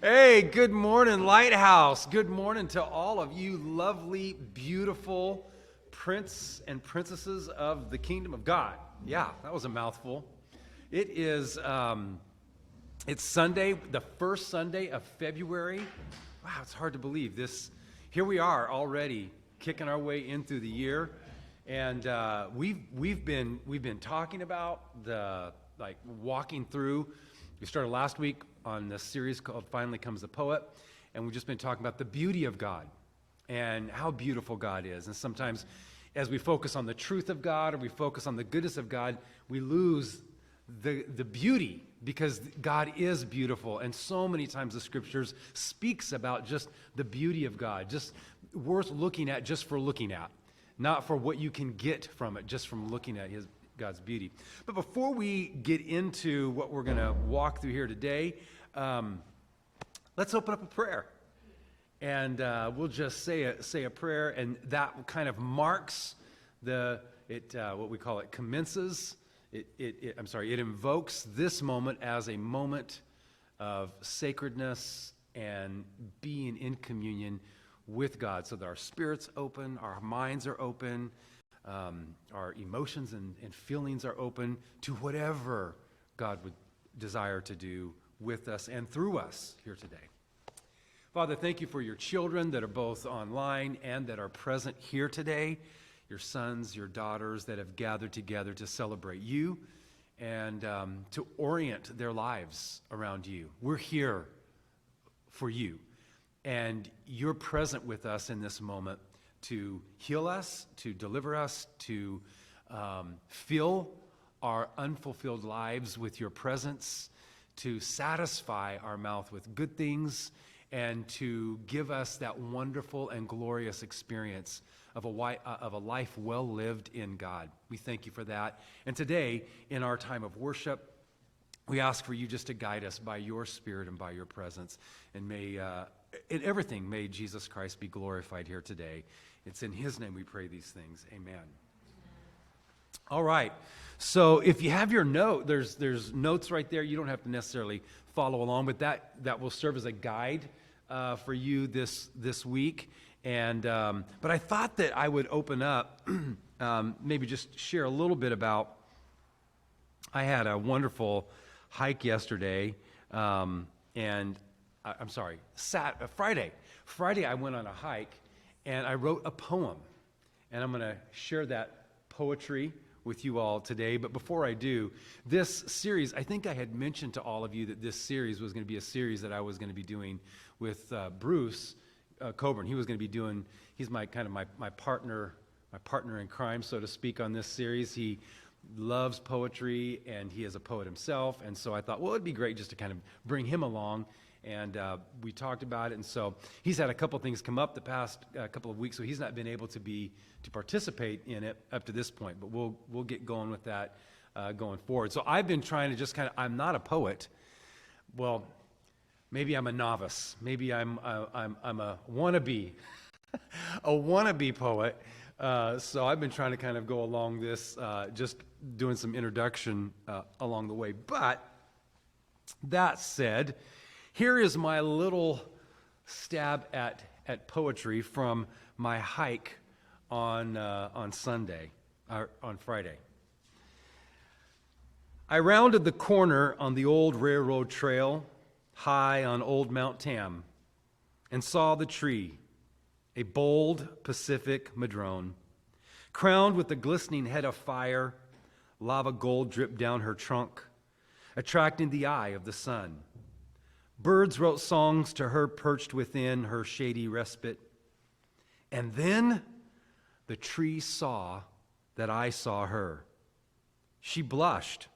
Hey, good morning, Lighthouse. Good morning to all of you lovely, beautiful prince and princesses of the kingdom of God. Yeah, that was a mouthful. It is, it's Sunday, the first Sunday of February. Wow, it's hard to believe this. Here we are already kicking our way in through the year, and we've been talking about walking through. We started last week on this series called Finally Comes the Poet, and we've just been talking about the beauty of God and how beautiful God is. And sometimes as we focus on the truth of God or we focus on the goodness of God, we lose the beauty, because God is beautiful. And so many times the scriptures speaks about just the beauty of God, just worth looking at just for looking at, not for what you can get from it, just from looking at God's beauty. But before we get into what we're going to walk through here today, let's open up a prayer. And we'll just say a prayer, and that kind of marks what we call it commences. It invokes this moment as a moment of sacredness and being in communion with God, so that our spirit's open, our minds are open, our emotions and feelings are open to whatever God would desire to do with us and through us here today. Father, thank you for your children that are both online and that are present here today, your sons, your daughters that have gathered together to celebrate you and to orient their lives around you. We're here for you, and you're present with us in this moment to heal us, to deliver us, to fill our unfulfilled lives with your presence, to satisfy our mouth with good things, and to give us that wonderful and glorious experience of a life well lived in God. We thank you for that. And today, in our time of worship, we ask for you just to guide us by your Spirit and by your presence. And in everything, may Jesus Christ be glorified here today. It's in his name we pray these things. Amen. All right. So if you have your note, there's notes right there. You don't have to necessarily follow along, but that will serve as a guide for you this week. And but I thought that I would open up, maybe just share a little bit about. I had a wonderful hike yesterday, and I'm sorry, Friday. Friday I went on a hike, and I wrote a poem, and I'm going to share that poetry with you all today. But before I do, this series, I think I had mentioned to all of you that this series was going to be a series that I was going to be doing with Bruce Coburn. He was going to be doing, he's my partner in crime, so to speak, on this series. He loves poetry, and he is a poet himself, and so I thought, well, it'd be great just to kind of bring him along. And we talked about it, and so he's had a couple things come up the past couple of weeks, so he's not been able to participate in it up to this point. But we'll get going with that going forward. So I've been trying to just I'm not a poet. Well, maybe I'm a novice. Maybe I'm a wannabe, a wannabe poet. So I've been trying to kind of go along this, just doing some introduction along the way. But that said, here is my little stab at poetry from my hike on Friday. I rounded the corner on the old railroad trail, high on old Mount Tam, and saw the tree, a bold Pacific madrone, crowned with a glistening head of fire. Lava gold dripped down her trunk, attracting the eye of the sun. Birds wrote songs to her perched within her shady respite. And then the tree saw that I saw her. She blushed.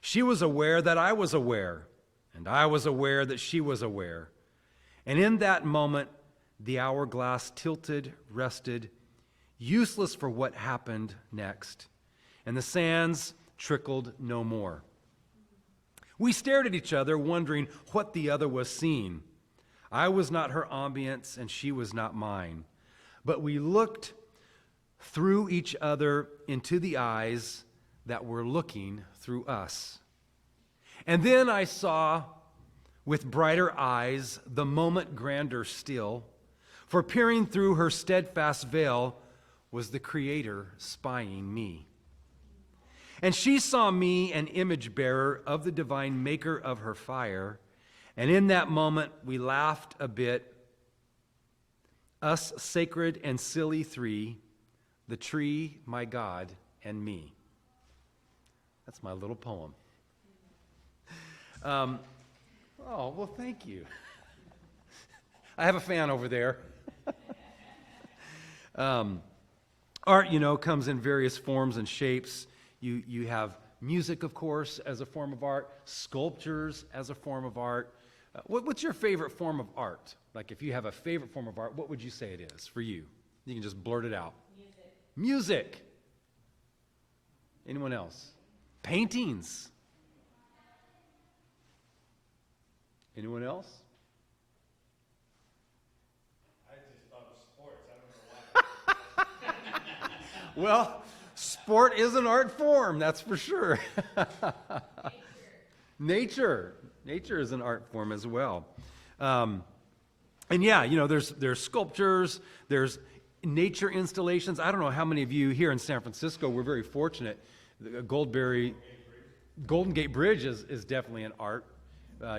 She was aware that I was aware, and I was aware that she was aware. And in that moment, the hourglass tilted, rested, useless for what happened next, and the sands trickled no more. We stared at each other, wondering what the other was seeing. I was not her ambience, and she was not mine. But we looked through each other into the eyes that were looking through us. And then I saw with brighter eyes, the moment grander still, for peering through her steadfast veil was the Creator spying me. And she saw me, an image bearer of the divine maker of her fire, and in that moment we laughed a bit, us sacred and silly three, the tree, my God, and me. That's my little poem. Oh, well, thank you. I have a fan over there. Art, comes in various forms and shapes. You have music, of course, as a form of art, sculptures as a form of art. What's your favorite form of art? Like, if you have a favorite form of art, what would you say it is for you? You can just blurt it out. Music. Anyone else? Paintings. Anyone else? I just thought of sports. I don't know why. Well, sport is an art form, that's for sure. Nature is an art form as well. And yeah, there's sculptures, there's nature installations. I don't know how many of you here in San Francisco, we're very fortunate. The Golden Gate Bridge is definitely an art.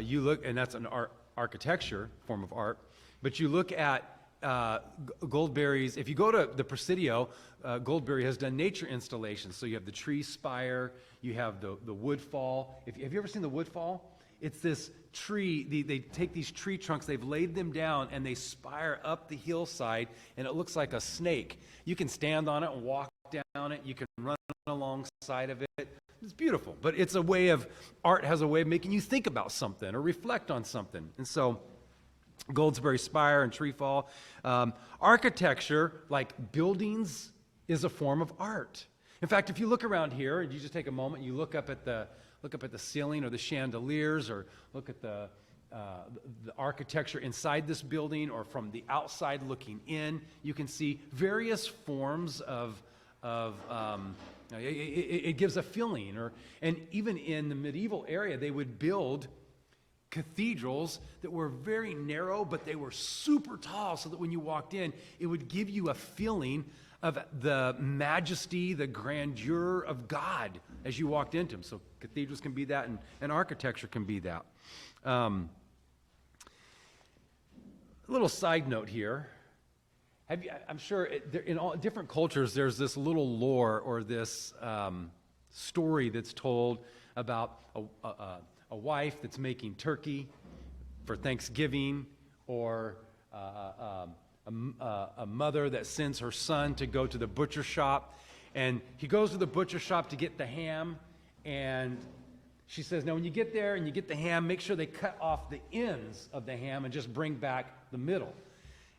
You look, and that's an architecture form of art. But you look at Goldberry's, if you go to the Presidio, Goldberry has done nature installations. So you have the tree spire, you have the woodfall. Have you ever seen the woodfall? It's this tree, they take these tree trunks, they've laid them down, and they spire up the hillside, and it looks like a snake. You can stand on it and walk down it. You can run alongside of it. It's beautiful, but it's a way of, art has a way of making you think about something or reflect on something. And so Goldsberry Spire and Treefall. Architecture, like buildings, is a form of art. In fact, if you look around here, and you just take a moment, you look up at the ceiling or the chandeliers, or look at the architecture inside this building, or from the outside looking in, you can see various forms of it gives a feeling. And even in the medieval area, they would build cathedrals that were very narrow, but they were super tall, so that when you walked in, it would give you a feeling of the majesty, the grandeur of God as you walked into them. So cathedrals can be that, and architecture can be that. A little side note here. I'm sure in all different cultures, there's this little lore or this story that's told about a wife that's making turkey for Thanksgiving, or a mother that sends her son to go to the butcher shop, and he goes to the butcher shop to get the ham, and she says, now when you get there and you get the ham, make sure they cut off the ends of the ham and just bring back the middle.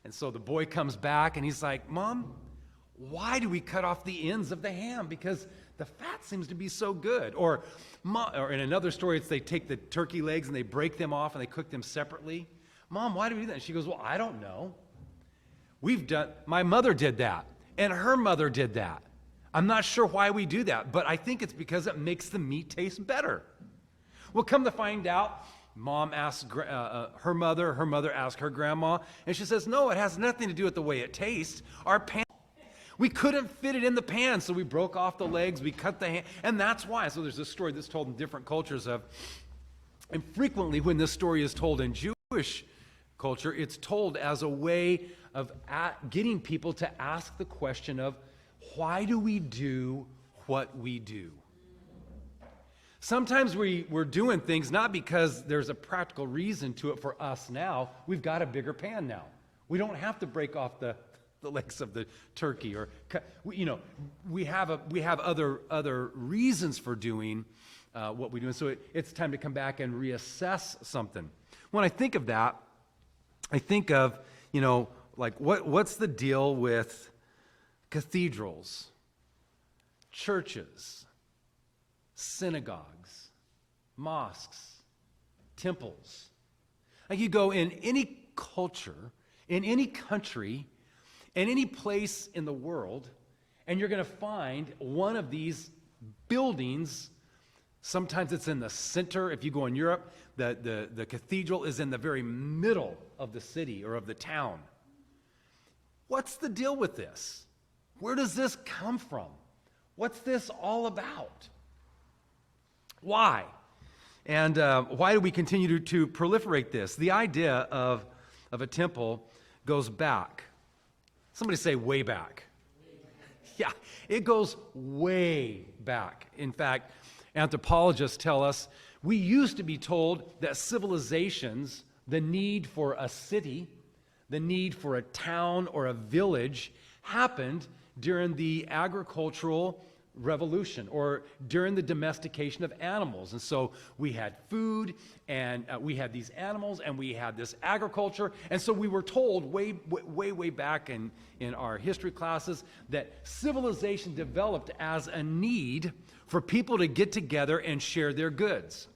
And so the boy comes back and he's like, Mom, why do we cut off the ends of the ham? Because the fat seems to be so good. Or in another story, it's they take the turkey legs and they break them off and they cook them separately. Mom, why do we do that? And she goes, well, I don't know. My mother did that, and her mother did that. I'm not sure why we do that, but I think it's because it makes the meat taste better. Well, come to find out, Mom asked her mother asked her grandma, and she says, no, it has nothing to do with the way it tastes. Our pan, we couldn't fit it in the pan, so we broke off the legs, we cut the hand, and that's why. So there's this story that's told in different cultures and frequently when this story is told in Jewish culture, it's told as a way of getting people to ask the question of, why do we do what we do? Sometimes we're doing things not because there's a practical reason to it for us now. We've got a bigger pan now. We don't have to break off the legs of the turkey, or we have other reasons for doing what we do. And so it's time to come back and reassess something. When I think of that, I think of, like what's the deal with cathedrals, churches, synagogues, mosques, temples? Like, you go in any culture, in any country, in any place in the world, and you're going to find one of these buildings Sometimes it's in the center. If you go in Europe, the cathedral is in the very middle of the city or of the town. What's the deal with this? Where does this come from? What's this all about? Why? And why do we continue to proliferate this? The idea of a temple goes back. Somebody say way back. Yeah, it goes way back. In fact, anthropologists tell us we used to be told that civilizations, the need for a city, the need for a town or a village, happened during the agricultural revolution or during the domestication of animals. And so we had food and we had these animals and we had this agriculture. And so we were told way back in our history classes that civilization developed as a need for people to get together and share their goods.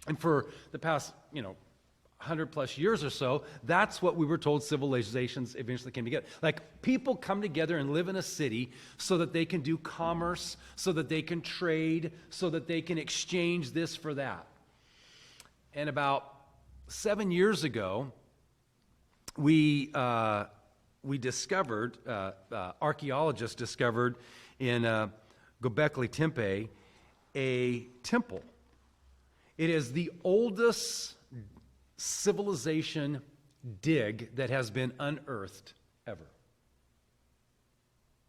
And for the past, 100 plus years or so, that's what we were told civilizations eventually came together. Like, people come together and live in a city so that they can do commerce, so that they can trade, so that they can exchange this for that. And about 7 years ago, we discovered, archaeologists discovered in Göbekli Tepe a temple. It is the oldest civilization dig that has been unearthed ever.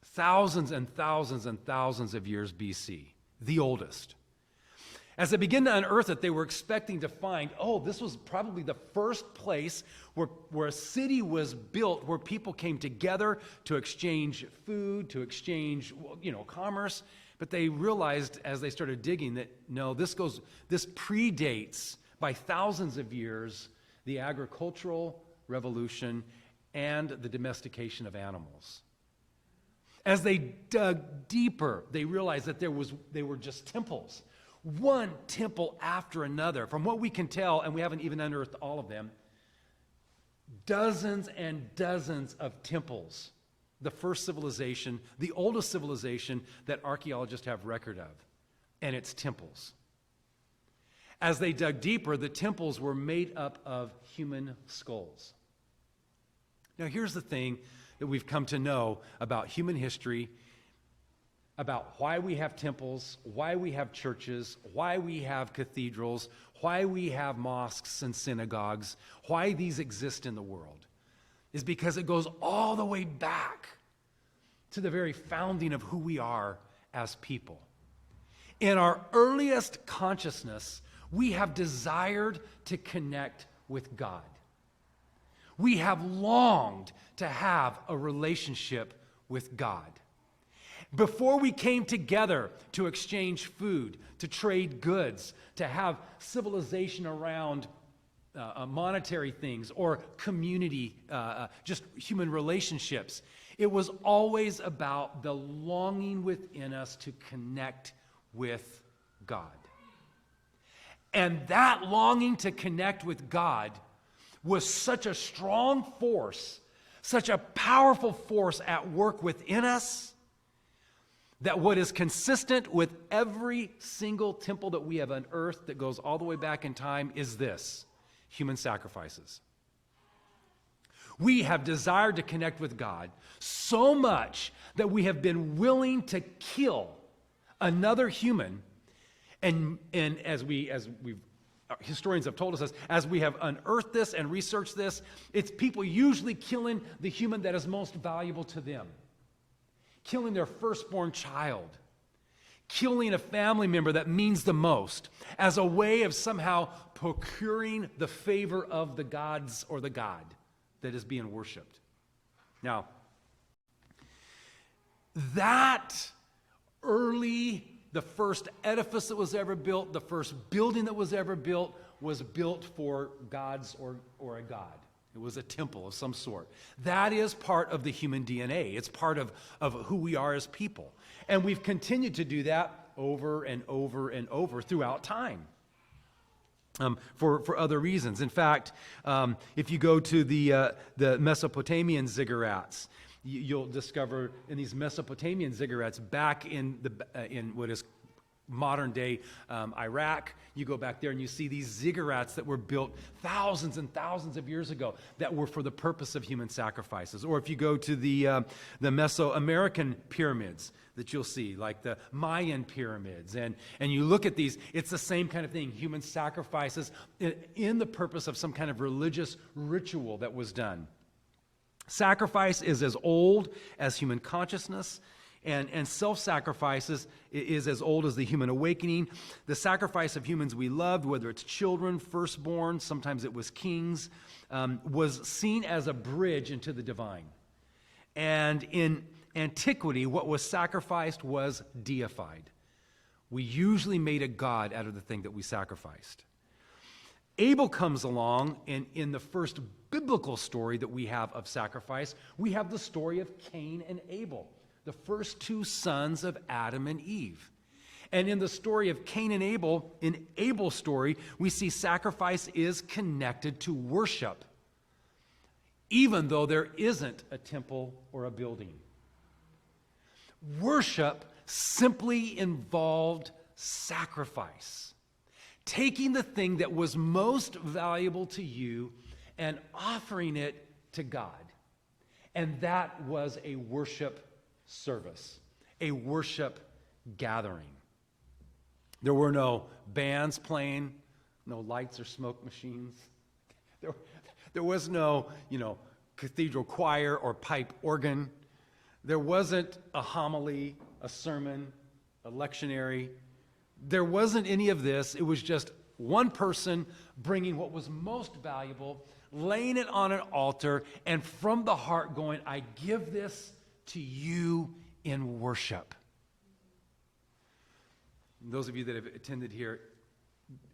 Thousands and thousands and thousands of years BC, the oldest. As they begin to unearth it, they were expecting to find, this was probably the first place where a city was built, where people came together to exchange food, to exchange, commerce. But they realized as they started digging that, no, this predates by thousands of years the agricultural revolution and the domestication of animals. As they dug deeper, they realized that they were just temples. One temple after another. From what we can tell, and we haven't even unearthed all of them, dozens and dozens of temples. The first civilization, the oldest civilization that archaeologists have record of, and it's temples. As they dug deeper, the temples were made up of human skulls. Now, here's the thing that we've come to know about human history, about why we have temples, why we have churches, why we have cathedrals, why we have mosques and synagogues, why these exist in the world, is because it goes all the way back to the very founding of who we are as people. In our earliest consciousness, we have desired to connect with God. We have longed to have a relationship with God. Before we came together to exchange food, to trade goods, to have civilization around monetary things or community, just human relationships, it was always about the longing within us to connect with God. And that longing to connect with God was such a strong force, such a powerful force at work within us, that what is consistent with every single temple that we have unearthed that goes all the way back in time is this: human sacrifices. We have desired to connect with God so much that we have been willing to kill another human. And historians have told us this, as we have unearthed this and researched this, it's people usually killing the human that is most valuable to them. Killing their firstborn child. Killing a family member that means the most as a way of somehow procuring the favor of the gods or the God that is being worshipped. Now, the first edifice that was ever built, the first building that was ever built, was built for gods or a god. It was a temple of some sort. That is part of the human DNA. It's part of who we are as people. And we've continued to do that over and over and over throughout time. For other reasons. In fact, if you go to the Mesopotamian ziggurats, you'll discover in these Mesopotamian ziggurats back in what is modern day Iraq. You go back there and you see these ziggurats that were built thousands and thousands of years ago that were for the purpose of human sacrifices. Or if you go to the Mesoamerican pyramids that you'll see, like the Mayan pyramids, and you look at these, it's the same kind of thing, human sacrifices in the purpose of some kind of religious ritual that was done. Sacrifice is as old as human consciousness. And self-sacrifice is as old as the human awakening. The sacrifice of humans we loved, whether it's children, firstborn, sometimes it was kings, was seen as a bridge into the divine. And in antiquity, what was sacrificed was deified. We usually made a god out of the thing that we sacrificed. Abel comes along, and in the first biblical story that we have of sacrifice, we have the story of Cain and Abel, the first two sons of Adam and Eve. And in the story of Cain and Abel, in Abel's story, we see sacrifice is connected to worship, even though there isn't a temple or a building. Worship simply involved sacrifice, taking the thing that was most valuable to you and offering it to God. And that was a worship service, a worship gathering. There were no bands playing, no lights or smoke machines. There was no, cathedral choir or pipe organ. There wasn't a homily, a sermon, a lectionary. There wasn't any of this. It was just one person bringing what was most valuable, laying it on an altar, and from the heart going, I give this to you in worship. And those of you that have attended here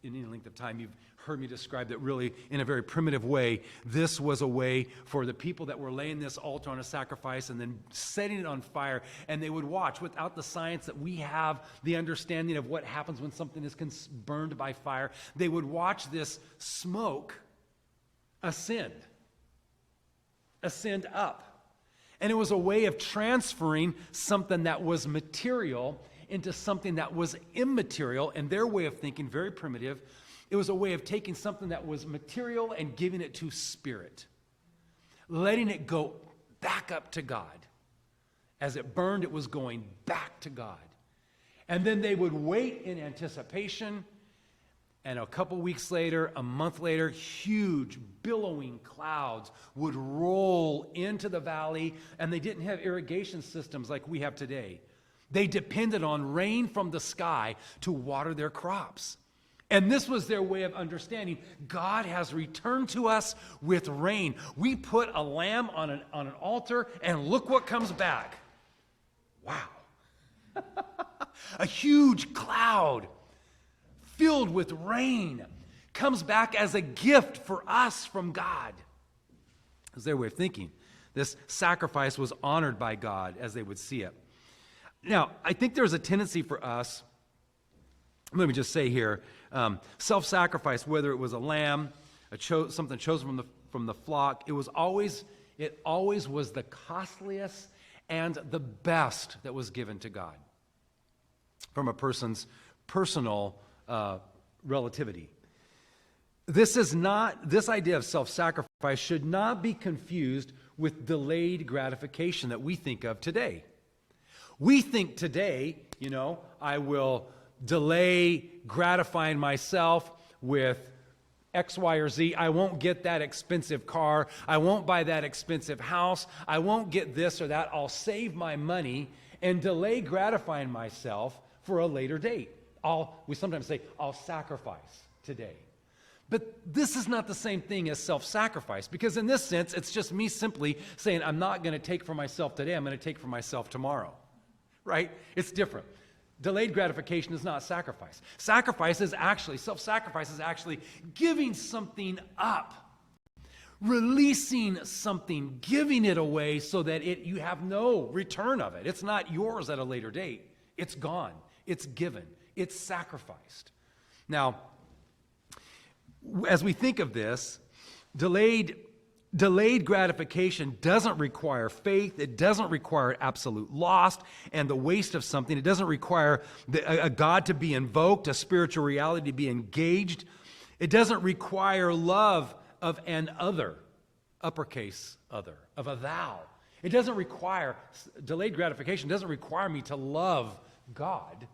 in any length of time, you've heard me describe that really in a very primitive way. This was a way for the people that were laying this altar on a sacrifice and then setting it on fire, and they would watch without the science that we have, the understanding of what happens when something is burned by fire. They would watch this smoke ascend up. And it was a way of transferring something that was material into something that was immaterial. And their way of thinking, very primitive, it was a way of taking something that was material and giving it to spirit, letting it go back up to God. As it burned, it was going back to God. And then they would wait in anticipation. And a couple weeks later, a month later, huge billowing clouds would roll into the valley, and they didn't have irrigation systems like we have today. They depended on rain from the sky to water their crops. And this was their way of understanding God has returned to us with rain. We put a lamb on an altar, and look what comes back. Wow. A huge cloud filled with rain comes back as a gift for us from God. It was their way of thinking. This sacrifice was honored by God as they would see it. Now, I think there's a tendency for us, let me just say here, self-sacrifice, whether it was a lamb, something chosen from the flock, it always was the costliest and the best that was given to God from a person's personal relativity. This idea of self-sacrifice should not be confused with delayed gratification that we think of today. We think today, I will delay gratifying myself with X, Y, or Z. I won't get that expensive car. I won't buy that expensive house. I won't get this or that. I'll save my money and delay gratifying myself for a later date. We sometimes say, I'll sacrifice today. But this is not the same thing as self-sacrifice, because in this sense, it's just me simply saying, I'm not going to take for myself today, I'm going to take for myself tomorrow. Right? It's different. Delayed gratification is not sacrifice. Self-sacrifice is actually giving something up, releasing something, giving it away so that you have no return of it. It's not yours at a later date. It's gone. It's given. It's sacrificed. Now, as we think of this, delayed delayed gratification doesn't require faith. It doesn't require absolute loss and the waste of something. It doesn't require a God to be invoked, a spiritual reality to be engaged. It doesn't require love of an other, uppercase other, of a thou. It doesn't require, delayed gratification doesn't require me to love God.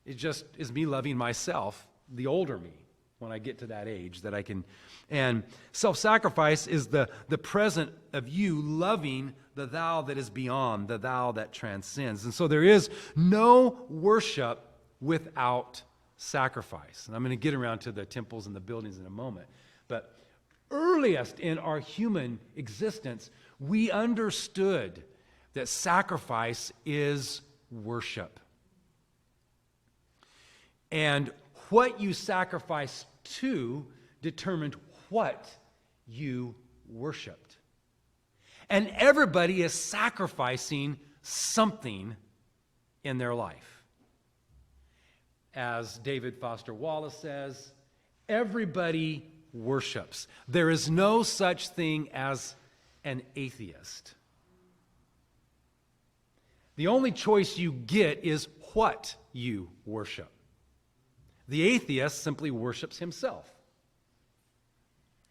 It just is me loving myself, the older me, when I get to that age that I can. And self-sacrifice is the present of you loving the thou that is beyond, the thou that transcends. And so there is no worship without sacrifice. And I'm going to get around to the temples and the buildings in a moment. But earliest in our human existence, we understood that sacrifice is worship. And what you sacrifice to determined what you worshiped. And everybody is sacrificing something in their life. As David Foster Wallace says, everybody worships. There is no such thing as an atheist. The only choice you get is what you worship. The atheist simply worships himself.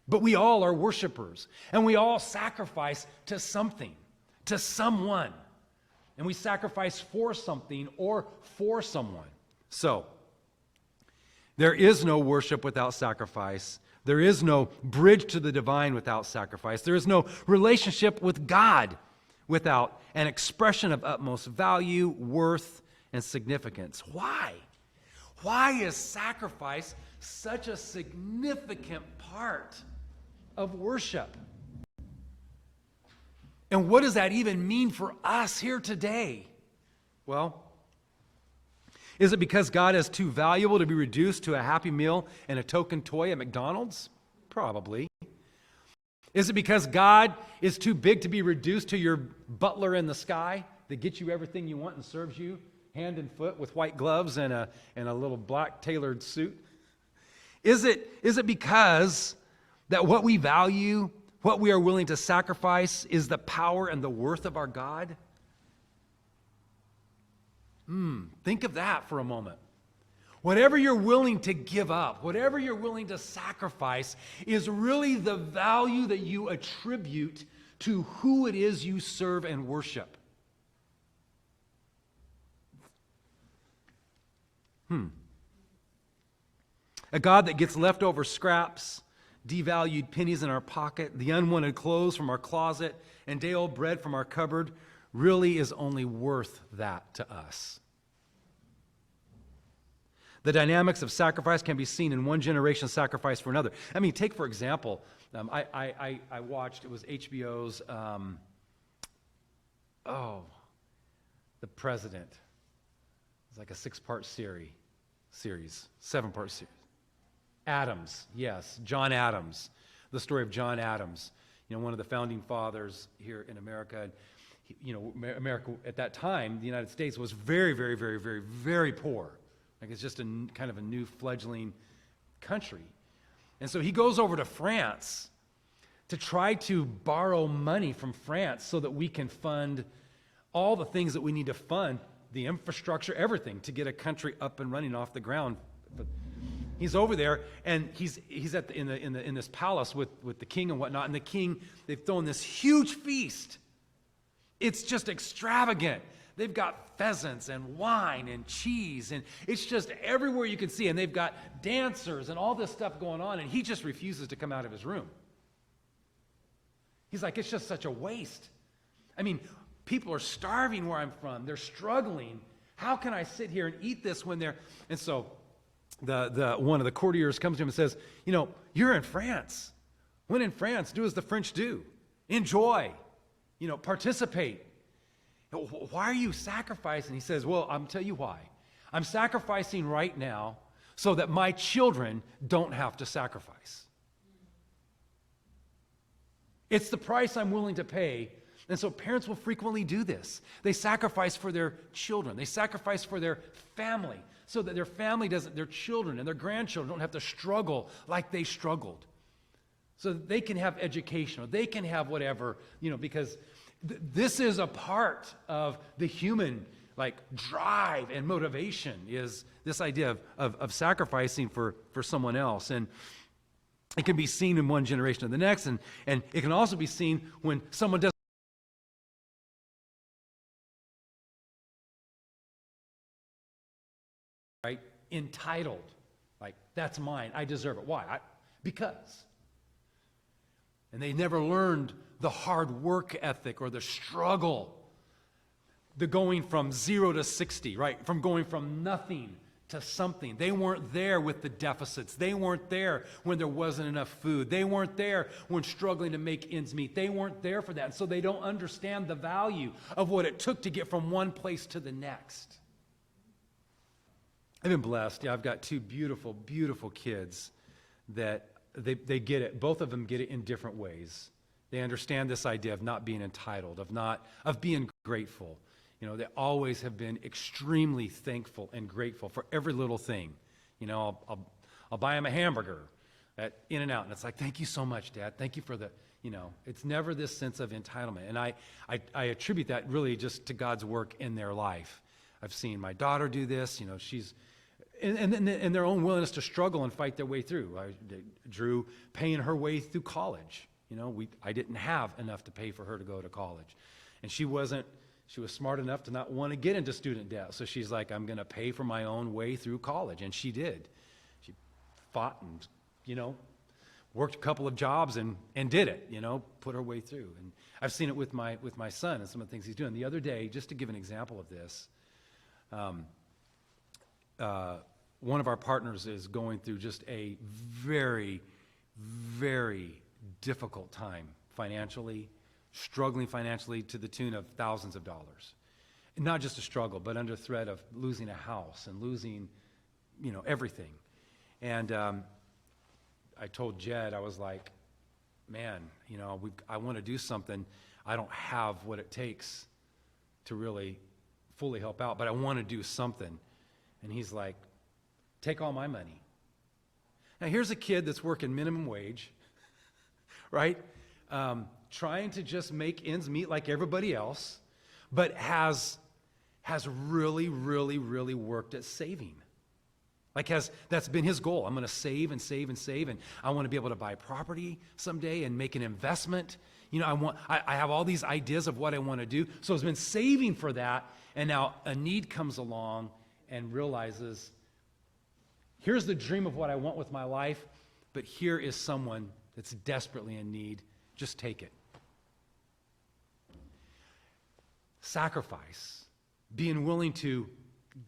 But we all are worshipers, and we all sacrifice to something, to someone. And we sacrifice for something or for someone. So, there is no worship without sacrifice. There is no bridge to the divine without sacrifice. There is no relationship with God without an expression of utmost value, worth, and significance. Why? Why is sacrifice such a significant part of worship? And what does that even mean for us here today? Well, is it because God is too valuable to be reduced to a Happy Meal and a token toy at McDonald's? Probably. Is it because God is too big to be reduced to your butler in the sky that gets you everything you want and serves you hand and foot with white gloves and a little black tailored suit? Is it because that what we value, what we are willing to sacrifice, is the power and the worth of our God? Think of that for a moment. Whatever you're willing to give up, whatever you're willing to sacrifice, is really the value that you attribute to who it is you serve and worship. A God that gets leftover scraps, devalued pennies in our pocket, the unwanted clothes from our closet, and day-old bread from our cupboard really is only worth that to us. The dynamics of sacrifice can be seen in one generation's sacrifice for another. I mean, take, for example, I watched, it was HBO's, The President. It's like a 6-part series, 7-part series. Adams, yes, John Adams, the story of John Adams, one of the founding fathers here in America. America at that time, the United States, was very, very, very, very, very poor. Like, it's just kind of a new fledgling country. And so he goes over to France to try to borrow money from France so that we can fund all the things that we need to fund, the infrastructure, everything, to get a country up and running off the ground. But he's over there, and he's in this palace with the king and whatnot. And the king, they've thrown this huge feast. It's just extravagant. They've got pheasants and wine and cheese, and it's just everywhere you can see. And they've got dancers and all this stuff going on, and he just refuses to come out of his room. He's like, it's just such a waste. I mean, people are starving where I'm from. They're struggling. How can I sit here and eat this when they're... And so the one of the courtiers comes to him and says, you're in France. When in France, do as the French do. Enjoy. Participate. Why are you sacrificing? He says, well, I'll tell you why. I'm sacrificing right now so that my children don't have to sacrifice. It's the price I'm willing to pay. And so parents will frequently do this. They sacrifice for their children. They sacrifice for their family so that their children and their grandchildren don't have to struggle like they struggled. so that they can have education or they can have whatever, because this is a part of the human drive and motivation, is this idea of sacrificing for someone else. And it can be seen in one generation to the next, and it can also be seen when someone does right, entitled, that's mine, I deserve it. Why? Because. And they never learned the hard work ethic or the struggle, the going from 0 to 60, right? From going from nothing to something. They weren't there with the deficits. They weren't there when there wasn't enough food. They weren't there when struggling to make ends meet. They weren't there for that. And so they don't understand the value of what it took to get from one place to the next. I've been blessed. Yeah, I've got two beautiful, beautiful kids that they get it. Both of them get it in different ways. They understand this idea of not being entitled, of being grateful. They always have been extremely thankful and grateful for every little thing. I'll buy them a hamburger at In-N-Out, and it's like, thank you so much, Dad. Thank you for the, it's never this sense of entitlement. And I attribute that really just to God's work in their life. I've seen my daughter do this. She's, and their own willingness to struggle and fight their way through. Drew paying her way through college. I didn't have enough to pay for her to go to college. And she was smart enough to not want to get into student debt. So she's like, I'm going to pay for my own way through college. And she did. She fought and, worked a couple of jobs and did it, put her way through. And I've seen it with my son and some of the things he's doing. The other day, just to give an example of this, one of our partners is going through just a very, very difficult time financially, struggling financially to the tune of thousands of dollars. And not just a struggle, but under threat of losing a house and losing, everything. And I told Jed, I was like, man, I want to do something. I don't have what it takes to really fully help out, but I want to do something. And he's like, take all my money. Now here's a kid that's working minimum wage, right? Trying to just make ends meet like everybody else, but has really, really, really worked at saving. That's been his goal. I'm going to save and save and save, and I want to be able to buy property someday and make an investment. I have all these ideas of what I want to do. So he's been saving for that, and now a need comes along and realizes, here's the dream of what I want with my life, but here is someone that's desperately in need. Just take it. Sacrifice, being willing to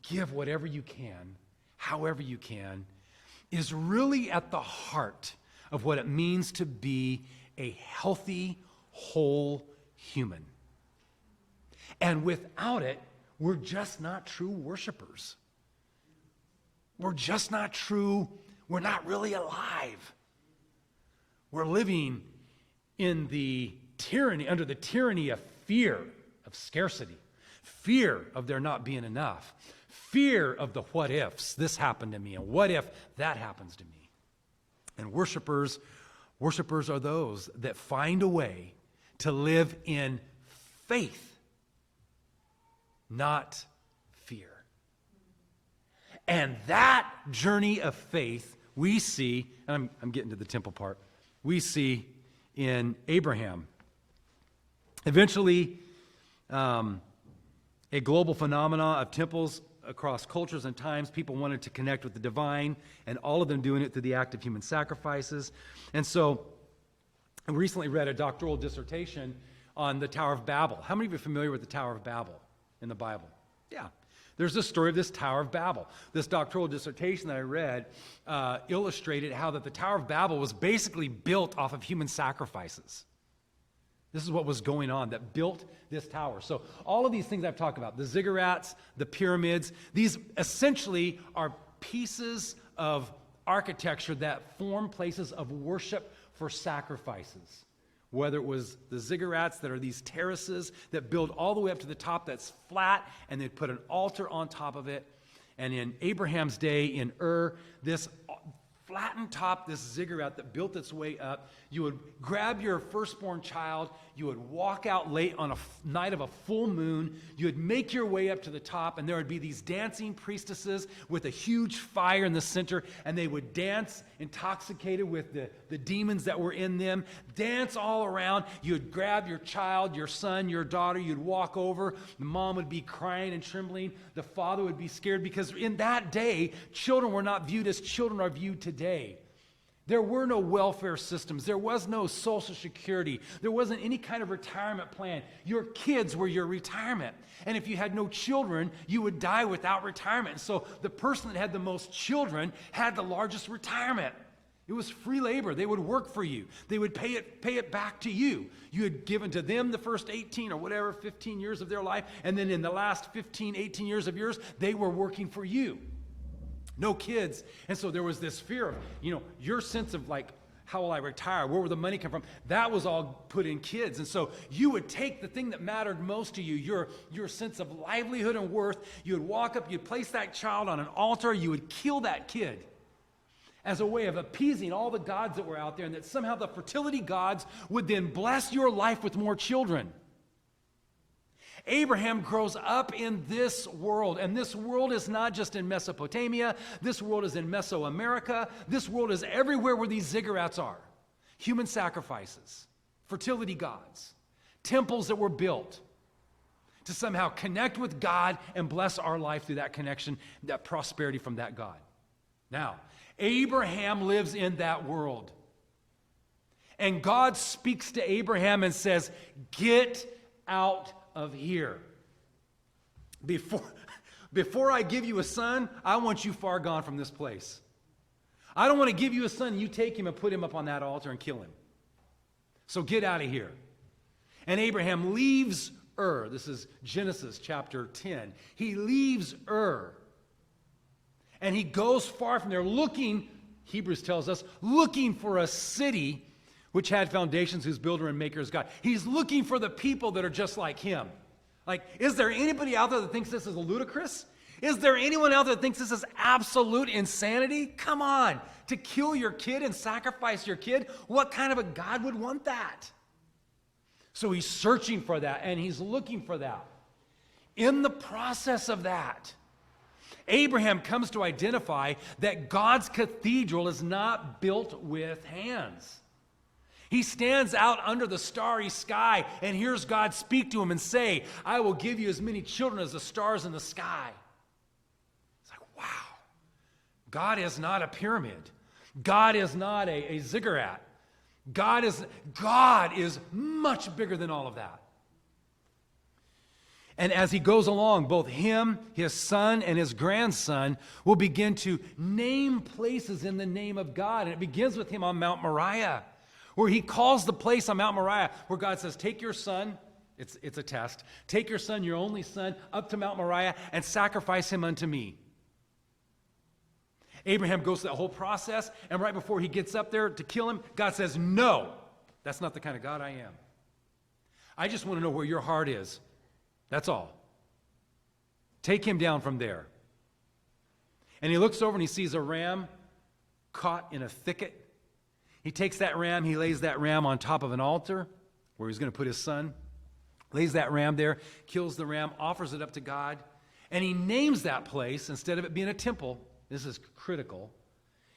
give whatever you can, however you can, is really at the heart of what it means to be a healthy, whole human. And without it, we're just not true worshipers. We're just not true. We're not really alive. We're living in the tyranny, under the tyranny of fear, of scarcity, fear of there not being enough, fear of the what ifs. This happened to me, and what if that happens to me? And worshipers are those that find a way to live in faith, not fear. And that journey of faith we see, and I'm getting to the temple part, we see in Abraham. Eventually, a global phenomenon of temples across cultures and times. People wanted to connect with the divine, and all of them doing it through the act of human sacrifices. And so I recently read a doctoral dissertation on the Tower of Babel. How many of you are familiar with the Tower of Babel in the Bible? Yeah. There's the story of this Tower of Babel. This doctoral dissertation that I read illustrated how that the Tower of Babel was basically built off of human sacrifices. This is what was going on that built this tower. So all of these things I've talked about, the ziggurats, the pyramids, these essentially are pieces of architecture that form places of worship for sacrifices. Whether it was the ziggurats that are these terraces that build all the way up to the top that's flat, and they'd put an altar on top of it. And in Abraham's day in Ur, this flattened top, this ziggurat that built its way up. You would grab your firstborn child. You would walk out late on a night of a full moon. You would make your way up to the top, and there would be these dancing priestesses with a huge fire in the center, and they would dance intoxicated with the demons that were in them, dance all around. You would grab your child, your son, your daughter. You'd walk over. The mom would be crying and trembling. The father would be scared because in that day, children were not viewed as children are viewed today. There were no welfare systems. There was no Social Security. There wasn't any kind of retirement plan. Your kids were your retirement. And if you had no children, you would die without retirement. And so the person that had the most children had the largest retirement. It was free labor. They would work for you. They would pay it back to you. You had given to them the first 18 or whatever, 15 years of their life. And then in the last 15, 18 years of yours, they were working for you. No kids. And so there was this fear of, your sense of like, how will I retire? Where will the money come from? That was all put in kids. And so you would take the thing that mattered most to you, your sense of livelihood and worth. You would walk up, you'd place that child on an altar. You would kill that kid as a way of appeasing all the gods that were out there, and that somehow the fertility gods would then bless your life with more children. Abraham grows up in this world, and this world is not just in Mesopotamia. This world is in Mesoamerica. This world is everywhere where these ziggurats are. Human sacrifices, fertility gods, temples that were built to somehow connect with God and bless our life through that connection, that prosperity from that God. Now, Abraham lives in that world. And God speaks to Abraham and says, "Get out of here. Before I give you a son, I want you far gone from this place. I don't want to give you a son and you take him and put him up on that altar and kill him. So get out of here." And Abraham leaves Ur. This is Genesis chapter 10. He leaves Ur. And he goes far from there looking, Hebrews tells us, looking for a city which had foundations, whose builder and maker is God. He's looking for the people that are just like him. Like, is there anybody out there that thinks this is ludicrous? Is there anyone out there that thinks this is absolute insanity? Come on, to kill your kid and sacrifice your kid? What kind of a God would want that? So he's searching for that, and he's looking for that. In the process of that, Abraham comes to identify that God's cathedral is not built with hands. He stands out under the starry sky and hears God speak to him and say, "I will give you as many children as the stars in the sky." It's like, wow. God is not a pyramid. God is not a ziggurat. God is much bigger than all of that. And as he goes along, both him, his son, and his grandson will begin to name places in the name of God. And it begins with him on Mount Moriah, where he calls the place on Mount Moriah, where God says, "Take your son," it's a test, "take your son, your only son, up to Mount Moriah and sacrifice him unto me." Abraham goes through that whole process, and right before he gets up there to kill him, God says, "No, that's not the kind of God I am. I just want to know where your heart is. That's all. Take him down from there." And he looks over and he sees a ram caught in a thicket. He takes that ram, he lays that ram on top of an altar where he's going to put his son, lays that ram there, kills the ram, offers it up to God, and he names that place, instead of it being a temple, this is critical,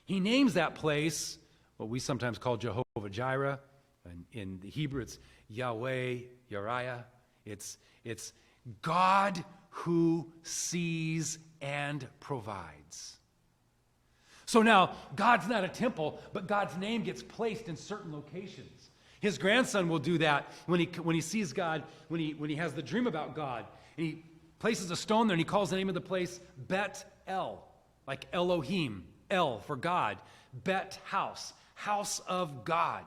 he names that place what we sometimes call Jehovah Jireh. In the Hebrew, it's Yahweh, Yariah. It's God who sees and provides. So now, God's not a temple, but God's name gets placed in certain locations. His grandson will do that when he sees God, when he has the dream about God. And he places a stone there and he calls the name of the place Bet El, like Elohim, El for God. Bet house, house of God.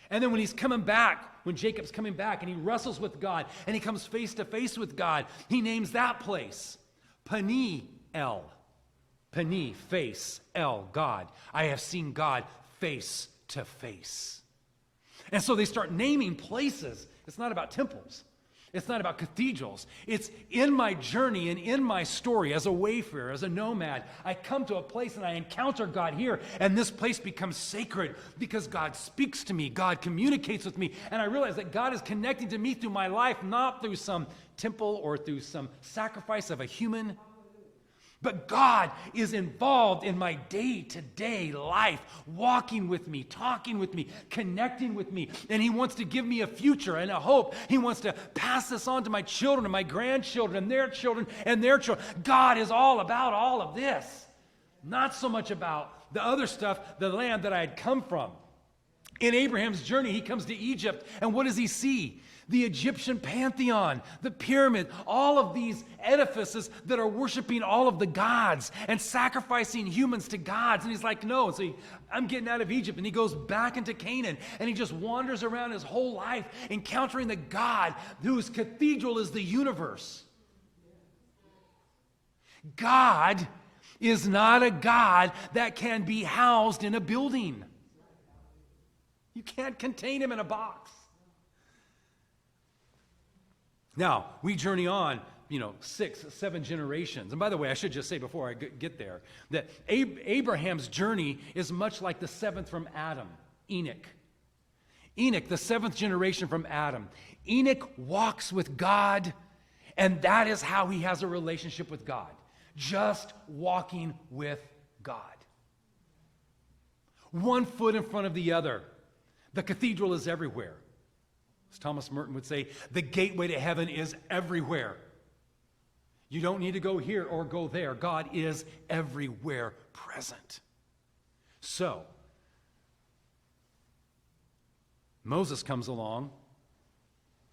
And then when he's coming back, when Jacob's coming back and he wrestles with God and he comes face to face with God, he names that place Peniel. Pani, face, El, God. I have seen God face to face. And so they start naming places. It's not about temples. It's not about cathedrals. It's in my journey and in my story as a wayfarer, as a nomad. I come to a place and I encounter God here, and this place becomes sacred because God speaks to me, God communicates with me, and I realize that God is connecting to me through my life, not through some temple or through some sacrifice of a human. But God is involved in my day-to-day life, walking with me, talking with me, connecting with me. And He wants to give me a future and a hope. He wants to pass this on to my children and my grandchildren and their children and their children. God is all about all of this. Not so much about the other stuff, the land that I had come from. In Abraham's journey, he comes to Egypt, and what does he see? The Egyptian pantheon, the pyramid, all of these edifices that are worshiping all of the gods and sacrificing humans to gods. And he's like, no. So I'm getting out of Egypt. And he goes back into Canaan, and he just wanders around his whole life, encountering the God whose cathedral is the universe. God is not a God that can be housed in a building. You can't contain Him in a box. Now, we journey on, 6, 7 generations. And by the way, I should just say before I get there, that Abraham's journey is much like the 7th from Adam, Enoch. Enoch, the 7th generation from Adam. Enoch walks with God, and that is how he has a relationship with God. Just walking with God. One foot in front of the other. The cathedral is everywhere. As Thomas Merton would say, the gateway to heaven is everywhere. You don't need to go here or go there. God is everywhere present. So, Moses comes along.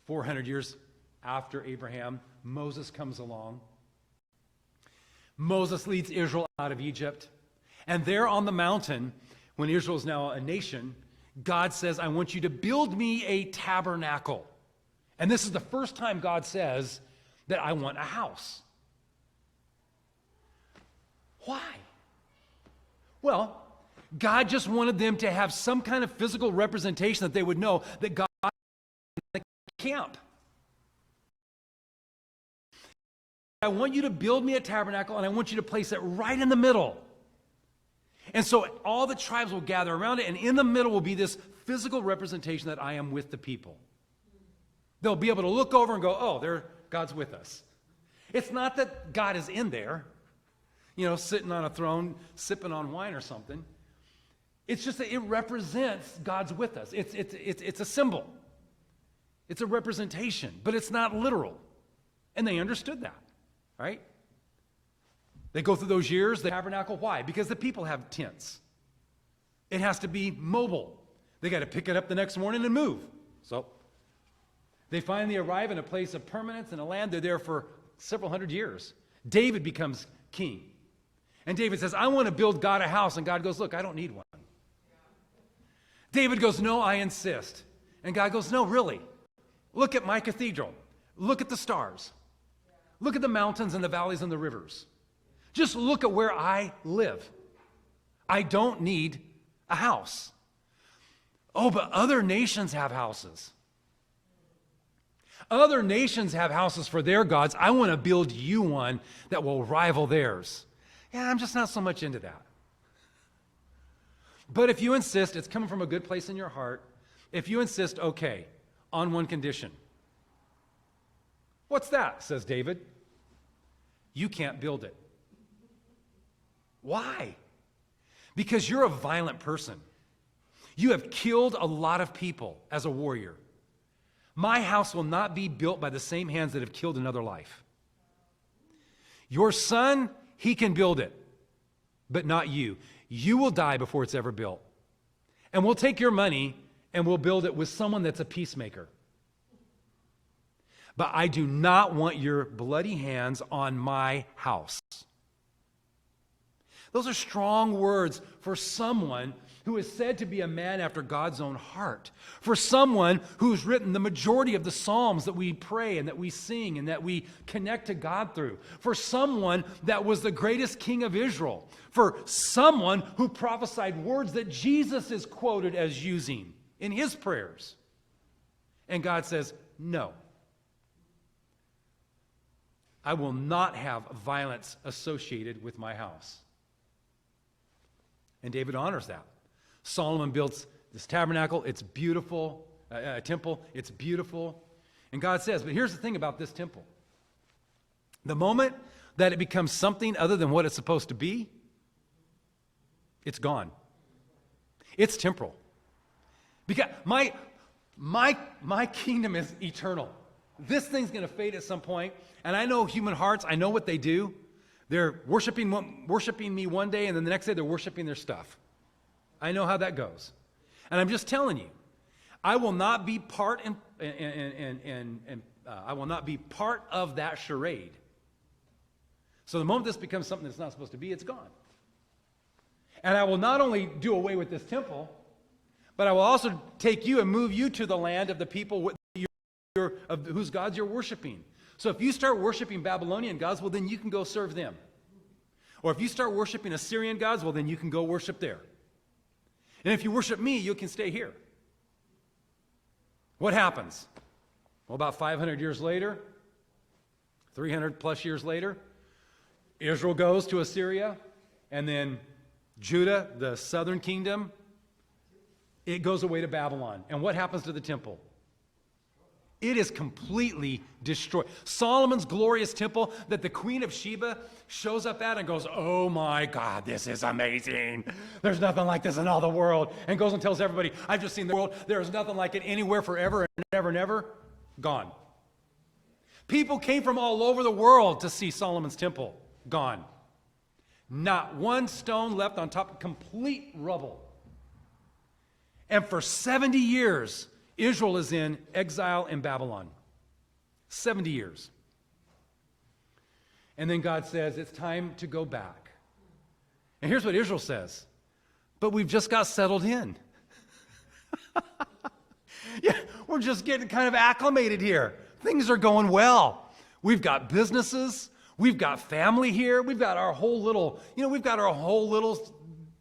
400 years after Abraham, Moses comes along. Moses leads Israel out of Egypt. And there on the mountain, when Israel is now a nation, God says, I want you to build me a tabernacle. And this is the first time God says that I want a house. Why? Well, God just wanted them to have some kind of physical representation that they would know that God is in the camp. I want you to build me a tabernacle, and I want you to place it right in the middle. And so all the tribes will gather around it, and in the middle will be this physical representation that I am with the people. They'll be able to look over and go, oh, there, God's with us. It's not that God is in there, sitting on a throne, sipping on wine or something. It's just that it represents God's with us. It's a symbol. It's a representation, but it's not literal. And they understood that, right? They go through those years, the tabernacle. Why? Because the people have tents. It has to be mobile. They got to pick it up the next morning and move. So they finally arrive in a place of permanence in a land. They're there for several hundred years. David becomes king. And David says, I want to build God a house. And God goes, look, I don't need one. David goes, no, I insist. And God goes, no, really. Look at my cathedral. Look at the stars. Look at the mountains and the valleys and the rivers. Just look at where I live. I don't need a house. Oh, but other nations have houses. Other nations have houses for their gods. I want to build you one that will rival theirs. Yeah, I'm just not so much into that. But if you insist, it's coming from a good place in your heart. If you insist, okay, on one condition. What's that? Says David. You can't build it. Why? Because you're a violent person. You have killed a lot of people as a warrior. My house will not be built by the same hands that have killed another life. Your son, he can build it, but not you. You will die before it's ever built. And we'll take your money and we'll build it with someone that's a peacemaker. But I do not want your bloody hands on my house. Those are strong words for someone who is said to be a man after God's own heart. For someone who's written the majority of the Psalms that we pray and that we sing and that we connect to God through. For someone that was the greatest king of Israel. For someone who prophesied words that Jesus is quoted as using in his prayers. And God says, no. I will not have violence associated with my house. And David honors that. Solomon builds this tabernacle. It's beautiful. A temple. It's beautiful. And God says, but here's the thing about this temple. The moment that it becomes something other than what it's supposed to be, it's gone. It's temporal. Because my kingdom is eternal. This thing's going to fade at some point, and I know human hearts, I know what they do. They're worshiping me one day, and then the next day they're worshiping their stuff. I know how that goes. And I'm just telling you, I will not be part I will not be part of that charade. So the moment this becomes something that's not supposed to be, it's gone. And I will not only do away with this temple, but I will also take you and move you to the land of the people of whose gods you're worshiping. So if you start worshiping Babylonian gods, well, then you can go serve them. Or if you start worshiping Assyrian gods, well, then you can go worship there. And if you worship me, you can stay here. What happens? Well, about 500 years later, 300 plus years later, Israel goes to Assyria, and then Judah, the southern kingdom, it goes away to Babylon. And what happens to the temple? It is completely destroyed. Solomon's glorious temple that the Queen of Sheba shows up at and goes, oh my God, this is amazing. There's nothing like this in all the world. And goes and tells everybody, I've just seen the world. There's nothing like it anywhere forever and ever and ever. Gone. People came from all over the world to see Solomon's temple. Gone. Not one stone left on top, complete rubble. And for 70 years, Israel is in exile in Babylon. 70 years. And then God says, it's time to go back. And here's what Israel says. But we've just got settled in. Yeah, we're just getting kind of acclimated here. Things are going well. We've got businesses. We've got family here. We've got our whole little,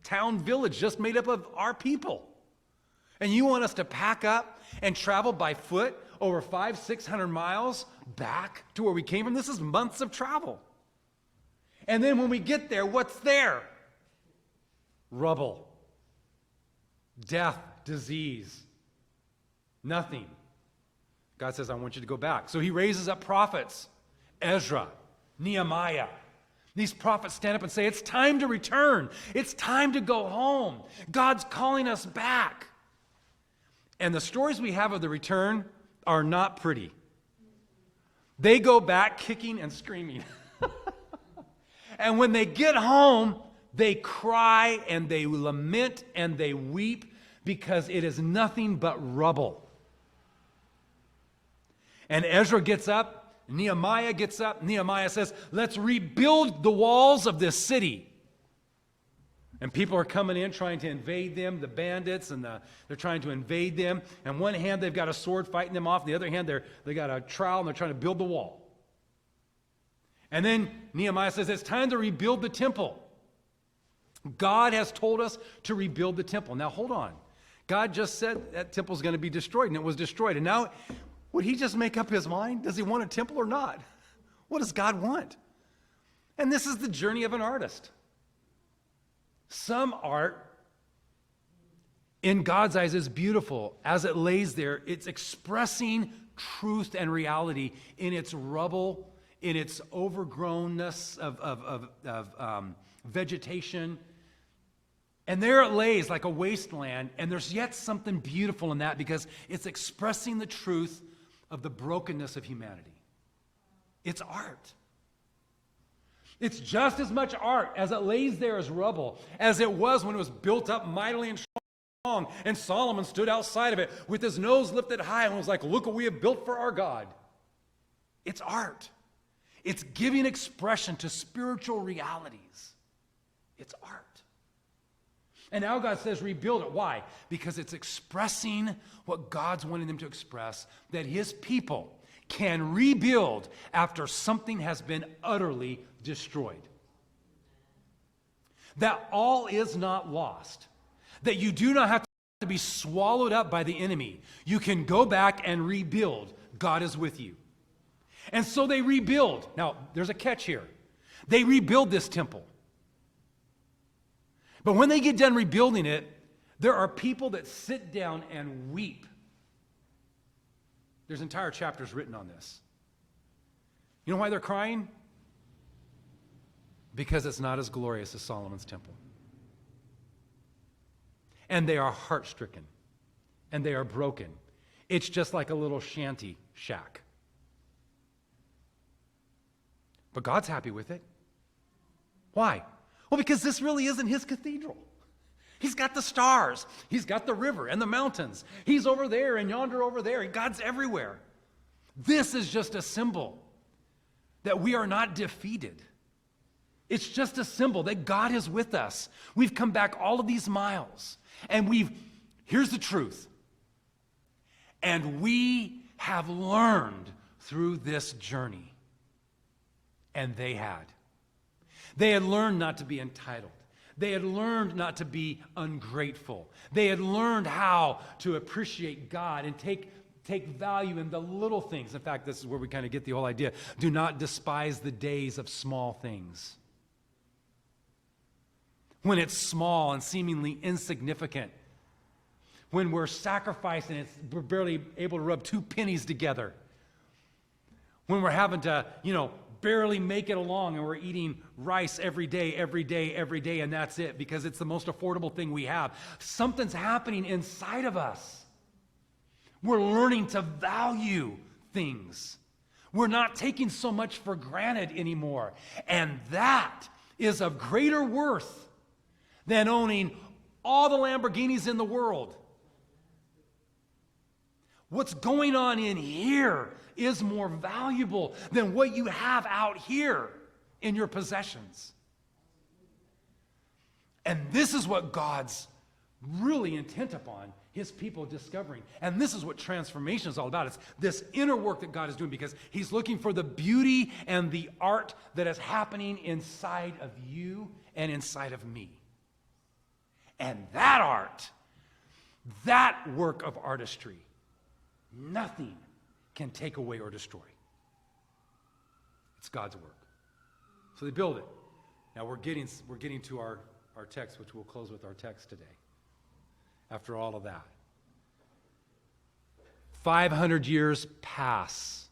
town village just made up of our people. And you want us to pack up and travel by foot over 500-600 miles back to where we came from? This is months of travel. And then when we get there, what's there? Rubble. Death, disease. Nothing. God says, I want you to go back. So he raises up prophets. Ezra, Nehemiah. These prophets stand up and say, it's time to return. It's time to go home. God's calling us back. And the stories we have of the return are not pretty. They go back kicking and screaming. And when they get home, they cry and they lament and they weep because it is nothing but rubble. And Ezra gets up, Nehemiah gets up. Nehemiah says, let's rebuild the walls of this city. And people are coming in trying to invade them, the bandits, and they're trying to invade them. And one hand, they've got a sword fighting them off. The other hand, they got a trowel, and they're trying to build the wall. And then Nehemiah says, it's time to rebuild the temple. God has told us to rebuild the temple. Now, hold on. God just said that temple's going to be destroyed, and it was destroyed. And now, would he just make up his mind? Does he want a temple or not? What does God want? And this is the journey of an artist. Some art, in God's eyes, is beautiful. As it lays there, it's expressing truth and reality in its rubble, in its overgrownness of vegetation. And there it lays like a wasteland, and there's yet something beautiful in that because it's expressing the truth of the brokenness of humanity. It's art. It's just as much art as it lays there as rubble as it was when it was built up mightily and strong, and Solomon stood outside of it with his nose lifted high and was like, look what we have built for our God. It's art. It's giving expression to spiritual realities. It's art. And now God says rebuild it. Why? Because it's expressing what God's wanting them to express, that his people can rebuild after something has been utterly destroyed. That all is not lost. That you do not have to be swallowed up by the enemy. You can go back and rebuild. God is with you. And so they rebuild. Now, there's a catch here. They rebuild this temple. But when they get done rebuilding it, there are people that sit down and weep. There's entire chapters written on this. You know why they're crying? Because it's not as glorious as Solomon's temple. And they are heart-stricken. And they are broken. It's just like a little shanty shack. But God's happy with it. Why? Well, because this really isn't his cathedral. He's got the stars. He's got the river and the mountains. He's over there and yonder over there. God's everywhere. This is just a symbol that we are not defeated. It's just a symbol that God is with us. We've come back all of these miles. And here's the truth. And we have learned through this journey. And they had. They had learned not to be entitled. They had learned not to be ungrateful. They had learned how to appreciate God and take value in the little things. In fact, this is where we kind of get the whole idea. Do not despise the days of small things. When it's small and seemingly insignificant. When we're sacrificing, we're barely able to rub 2 pennies together. When we're having to, barely make it along and we're eating rice every day, and that's it because it's the most affordable thing we have. Something's happening inside of us. We're learning to value things. We're not taking so much for granted anymore. And that is of greater worth than owning all the Lamborghinis in the world. What's going on in here is more valuable than what you have out here in your possessions. And this is what God's really intent upon his people discovering. And this is what transformation is all about. It's this inner work that God is doing because he's looking for the beauty and the art that is happening inside of you and inside of me. And that art, that work of artistry, nothing can take away or destroy. It's God's work. So they build it. Now we're getting to our text, which we'll close with our text today. After all of that. 500 years pass.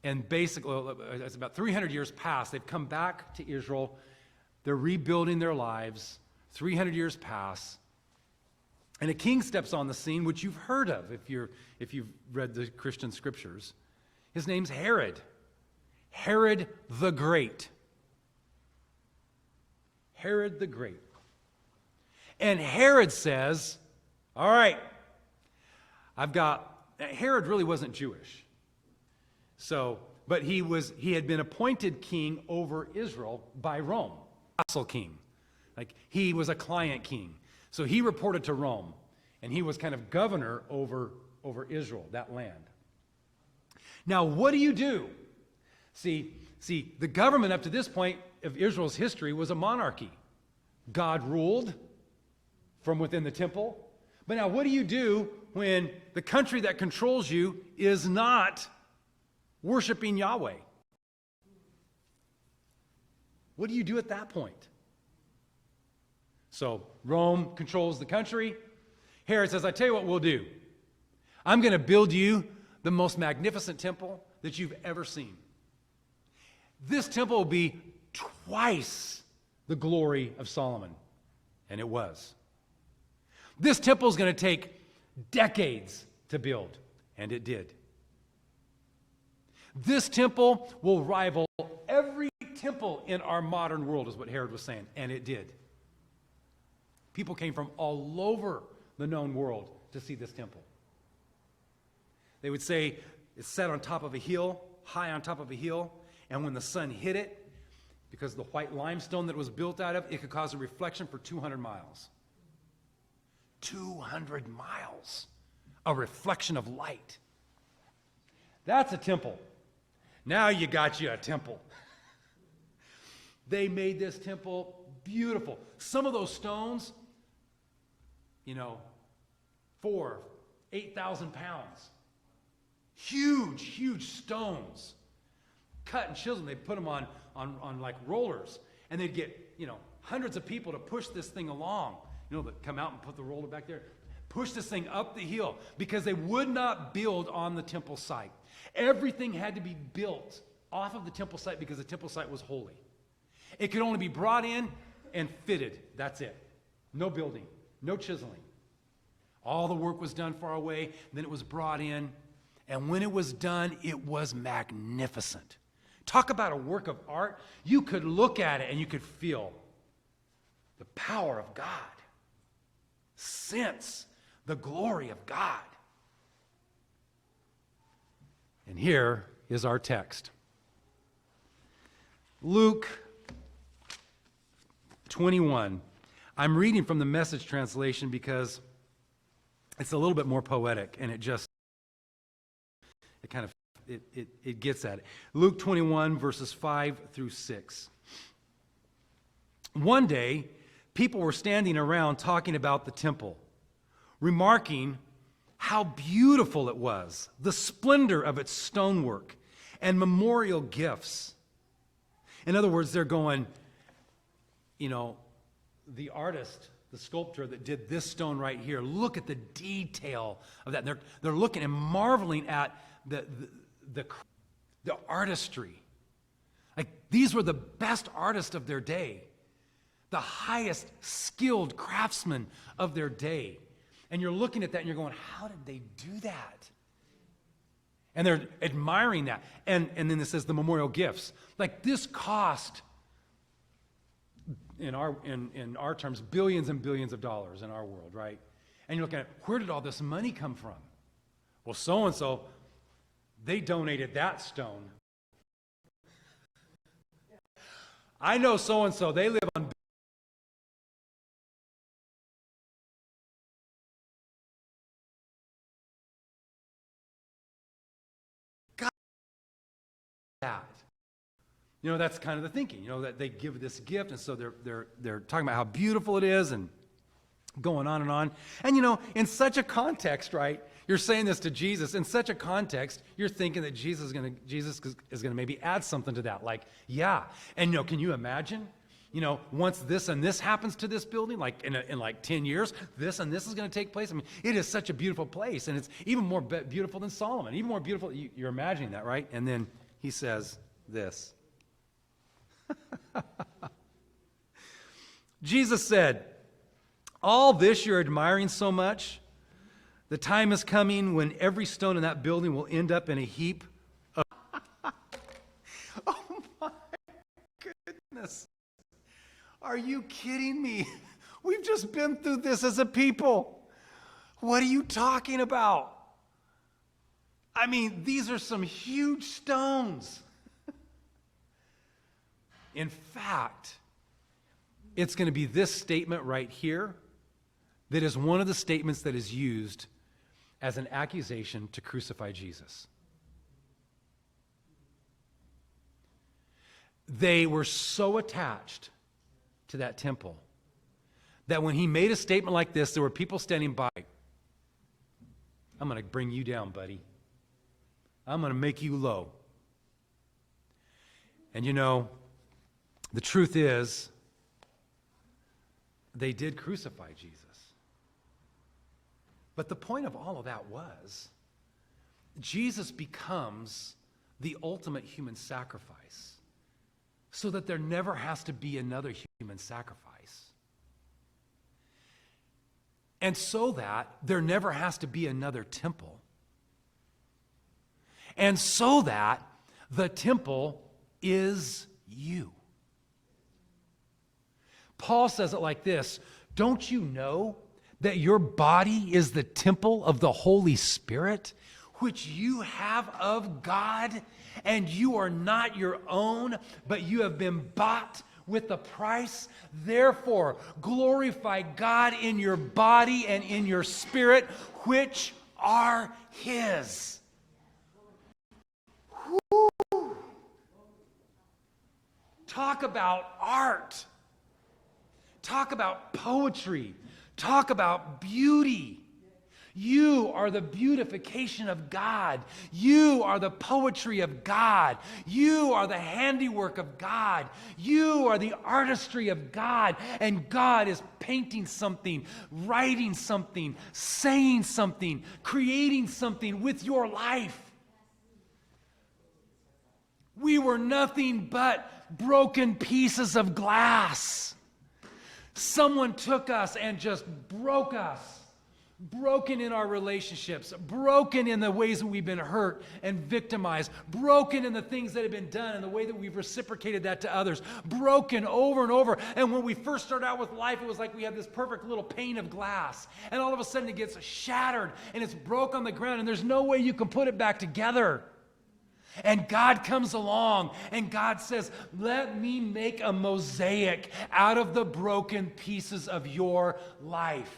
And basically, it's about 300 years pass. They've come back to Israel. They're rebuilding their lives. 300 years pass. And a king steps on the scene, which you've heard of if you've read the Christian scriptures. His name's Herod. Herod the Great. Herod the Great. And Herod says, all right, Herod really wasn't Jewish. But he had been appointed king over Israel by Rome. Vassal king. Like he was a client king. So he reported to Rome, and he was kind of governor over Israel, that land. Now, what do you do? See, the government up to this point of Israel's history was a monarchy. God ruled from within the temple. But now, what do you do when the country that controls you is not worshiping Yahweh? What do you do at that point? So Rome controls the country. Herod says, I tell you what we'll do. I'm going to build you the most magnificent temple that you've ever seen. This temple will be twice the glory of Solomon. And it was. This temple is going to take decades to build. And it did. This temple will rival every temple in our modern world, is what Herod was saying. And it did. People came from all over the known world to see this temple. They would say it's set on top of a hill, high on top of a hill, and when the sun hit it, because of the white limestone that it was built out of, it could cause a reflection for 200 miles. 200 miles. A reflection of light. That's a temple. Now you got you a temple. They made this temple beautiful. Some of those stones, 8,000 pounds. Huge, huge stones. Cut and chisel, and they put them on like rollers. And they'd get, hundreds of people to push this thing along. That come out and put the roller back there. Push this thing up the hill because they would not build on the temple site. Everything had to be built off of the temple site because the temple site was holy. It could only be brought in and fitted. That's it. No building, no chiseling. All the work was done far away, then it was brought in, and when it was done, it was magnificent. Talk about a work of art. You could look at it and you could feel the power of God. Sense the glory of God. And here is our text. Luke 21. I'm reading from the Message translation because it's a little bit more poetic, and it gets at it. Luke 21, verses 5 through 6. One day, people were standing around talking about the temple, remarking how beautiful it was, the splendor of its stonework and memorial gifts. In other words, they're going, the artist, the sculptor that did this stone right here, look at the detail of that. They're looking and marveling at the artistry. Like, these were the best artists of their day, the highest skilled craftsmen of their day. And you're looking at that and you're going, how did they do that? And they're admiring that. And then it says the memorial gifts. Like, this cost, in our terms, billions and billions of dollars in our world, right? And you're looking at, where did all this money come from? Well, so-and-so, they donated that stone. I know so-and-so, they live on that. That's kind of the thinking, that they give this gift, and so they're talking about how beautiful it is and going on and on. And in such a context, right? You're saying this to Jesus. In such a context, you're thinking that Jesus is gonna maybe add something to that. Like, yeah. And can you imagine? Once this and this happens to this building, like in like 10 years, this and this is going to take place. I mean, it is such a beautiful place, and it's even more beautiful than Solomon, even more beautiful. You're imagining that, right? And then he says this. Jesus said, all this you're admiring so much, the time is coming when every stone in that building will end up in a heap of... Oh my goodness. Are you kidding me? We've just been through this as a people. What are you talking about? I mean, these are some huge stones. In fact, it's going to be this statement right here that is one of the statements that is used as an accusation to crucify Jesus. They were so attached to that temple that when he made a statement like this, there were people standing by. I'm going to bring you down, buddy. I'm going to make you low. And the truth is, they did crucify Jesus. But the point of all of that was, Jesus becomes the ultimate human sacrifice so that there never has to be another human sacrifice. And so that there never has to be another temple. And so that the temple is you. Paul says it like this, don't you know that your body is the temple of the Holy Spirit, which you have of God, and you are not your own, but you have been bought with a price? Therefore, glorify God in your body and in your spirit, which are His. Woo. Talk about art. Talk about poetry. Talk about beauty. You are the beautification of God. You are the poetry of God. You are the handiwork of God. You are the artistry of God. And God is painting something, writing something, saying something, creating something with your life. We were nothing but broken pieces of glass. Someone took us and just broke us. Broken in our relationships, broken in the ways that we've been hurt and victimized, broken in the things that have been done and the way that we've reciprocated that to others, broken over and over. And when we first start out with life, it was like we have this perfect little pane of glass. And all of a sudden it gets shattered and it's broke on the ground and there's no way you can put it back together. And God comes along and God says, let me make a mosaic out of the broken pieces of your life.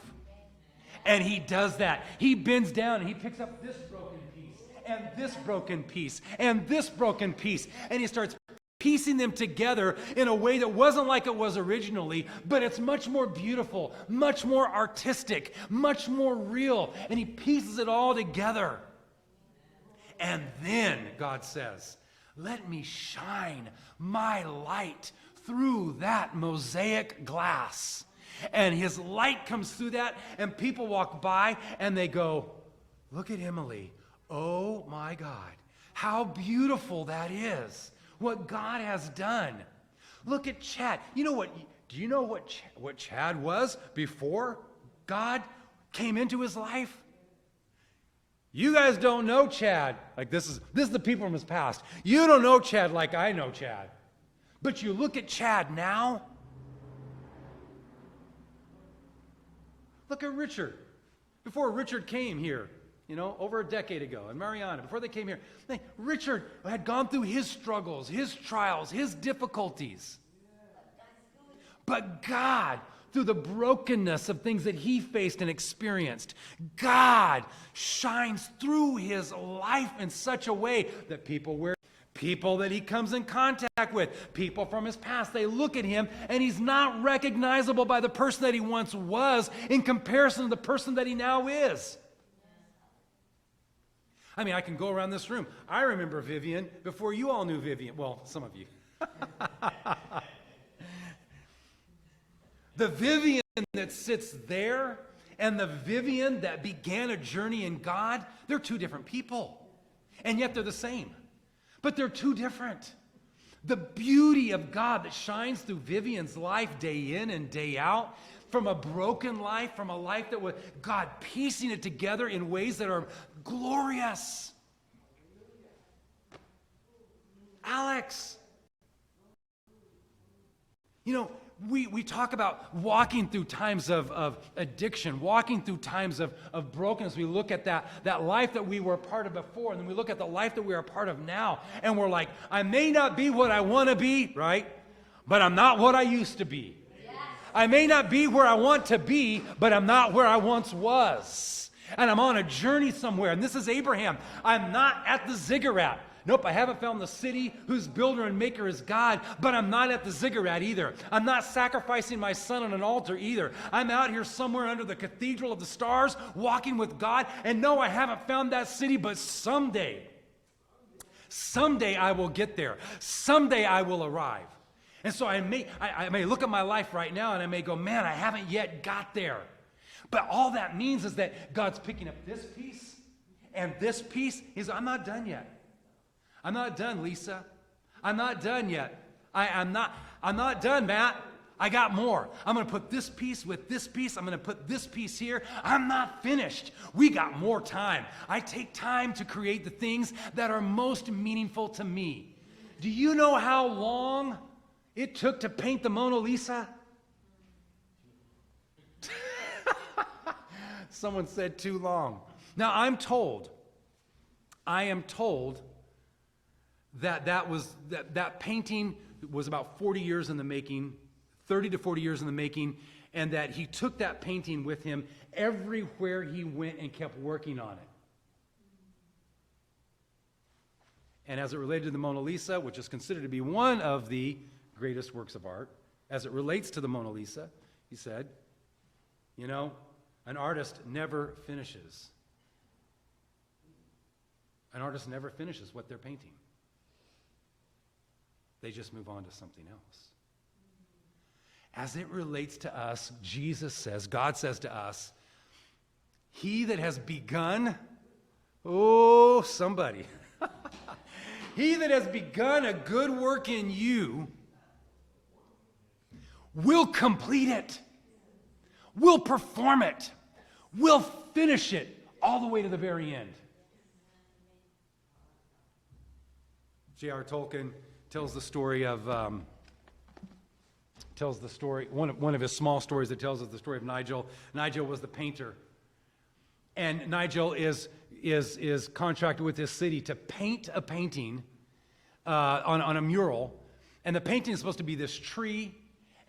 And he does that. He bends down and he picks up this broken piece and this broken piece and this broken piece. And he starts piecing them together in a way that wasn't like it was originally, but it's much more beautiful, much more artistic, much more real. And he pieces it all together. And then God says, let me shine my light through that mosaic glass. And his light comes through that, and people walk by, and they go, look at Emily. Oh, my God. How beautiful that is, what God has done. Look at Chad. You know what? Do you know what Chad was before God came into his life? You guys don't know Chad. Like this is the people from his past. You don't know Chad like I know Chad. But you look at Chad now. Look at Richard. Before Richard came here, over a decade ago, and Mariana, before they came here, Richard had gone through his struggles, his trials, his difficulties. But God, through the brokenness of things that he faced and experienced, God shines through his life in such a way that people that he comes in contact with, people from his past, they look at him and he's not recognizable by the person that he once was in comparison to the person that he now is. I mean, I can go around this room. I remember Vivian before you all knew Vivian. Well, some of you. The Vivian that sits there and the Vivian that began a journey in God, they're two different people. And yet they're the same. But they're two different. The beauty of God that shines through Vivian's life day in and day out, from a broken life, from a life that was God piecing it together in ways that are glorious. Alex, we talk about walking through times of addiction, walking through times of brokenness. We look at that life that we were a part of before, and then we look at the life that we are a part of now, and we're like, I may not be what I want to be, right? But I'm not what I used to be. Yes. I may not be where I want to be, but I'm not where I once was. And I'm on a journey somewhere, and this is Abraham. I'm not at the ziggurat. Nope, I haven't found the city whose builder and maker is God, but I'm not at the ziggurat either. I'm not sacrificing my son on an altar either. I'm out here somewhere under the cathedral of the stars, walking with God, and no, I haven't found that city, but someday I will get there. Someday I will arrive. And so I may look at my life right now and I may go, man, I haven't yet got there. But all that means is that God's picking up this piece and this piece. I'm not done yet. I'm not done, Lisa. I'm not done yet. I'm not done, Matt. I got more. I'm going to put this piece with this piece. I'm going to put this piece here. I'm not finished. We got more time. I take time to create the things that are most meaningful to me. Do you know how long it took to paint the Mona Lisa? Someone said too long. Now, I am told that painting was about 40 years in the making, 30 to 40 years in the making, and that he took that painting with him everywhere he went and kept working on it. And as it related to the Mona Lisa, which is considered to be one of the greatest works of art, as it relates to the Mona Lisa, he said, An artist never finishes. An artist never finishes what they're painting. They just move on to something else. As it relates to us, Jesus says, God says to us, he that has begun, oh, somebody. He that has begun a good work in you will complete it, will perform it, will finish it all the way to the very end. J.R. Tolkien tells the story of, one of his small stories that tells us the story of Nigel. Nigel was the painter. And Nigel is contracted with this city to paint a painting on a mural. And the painting is supposed to be this tree,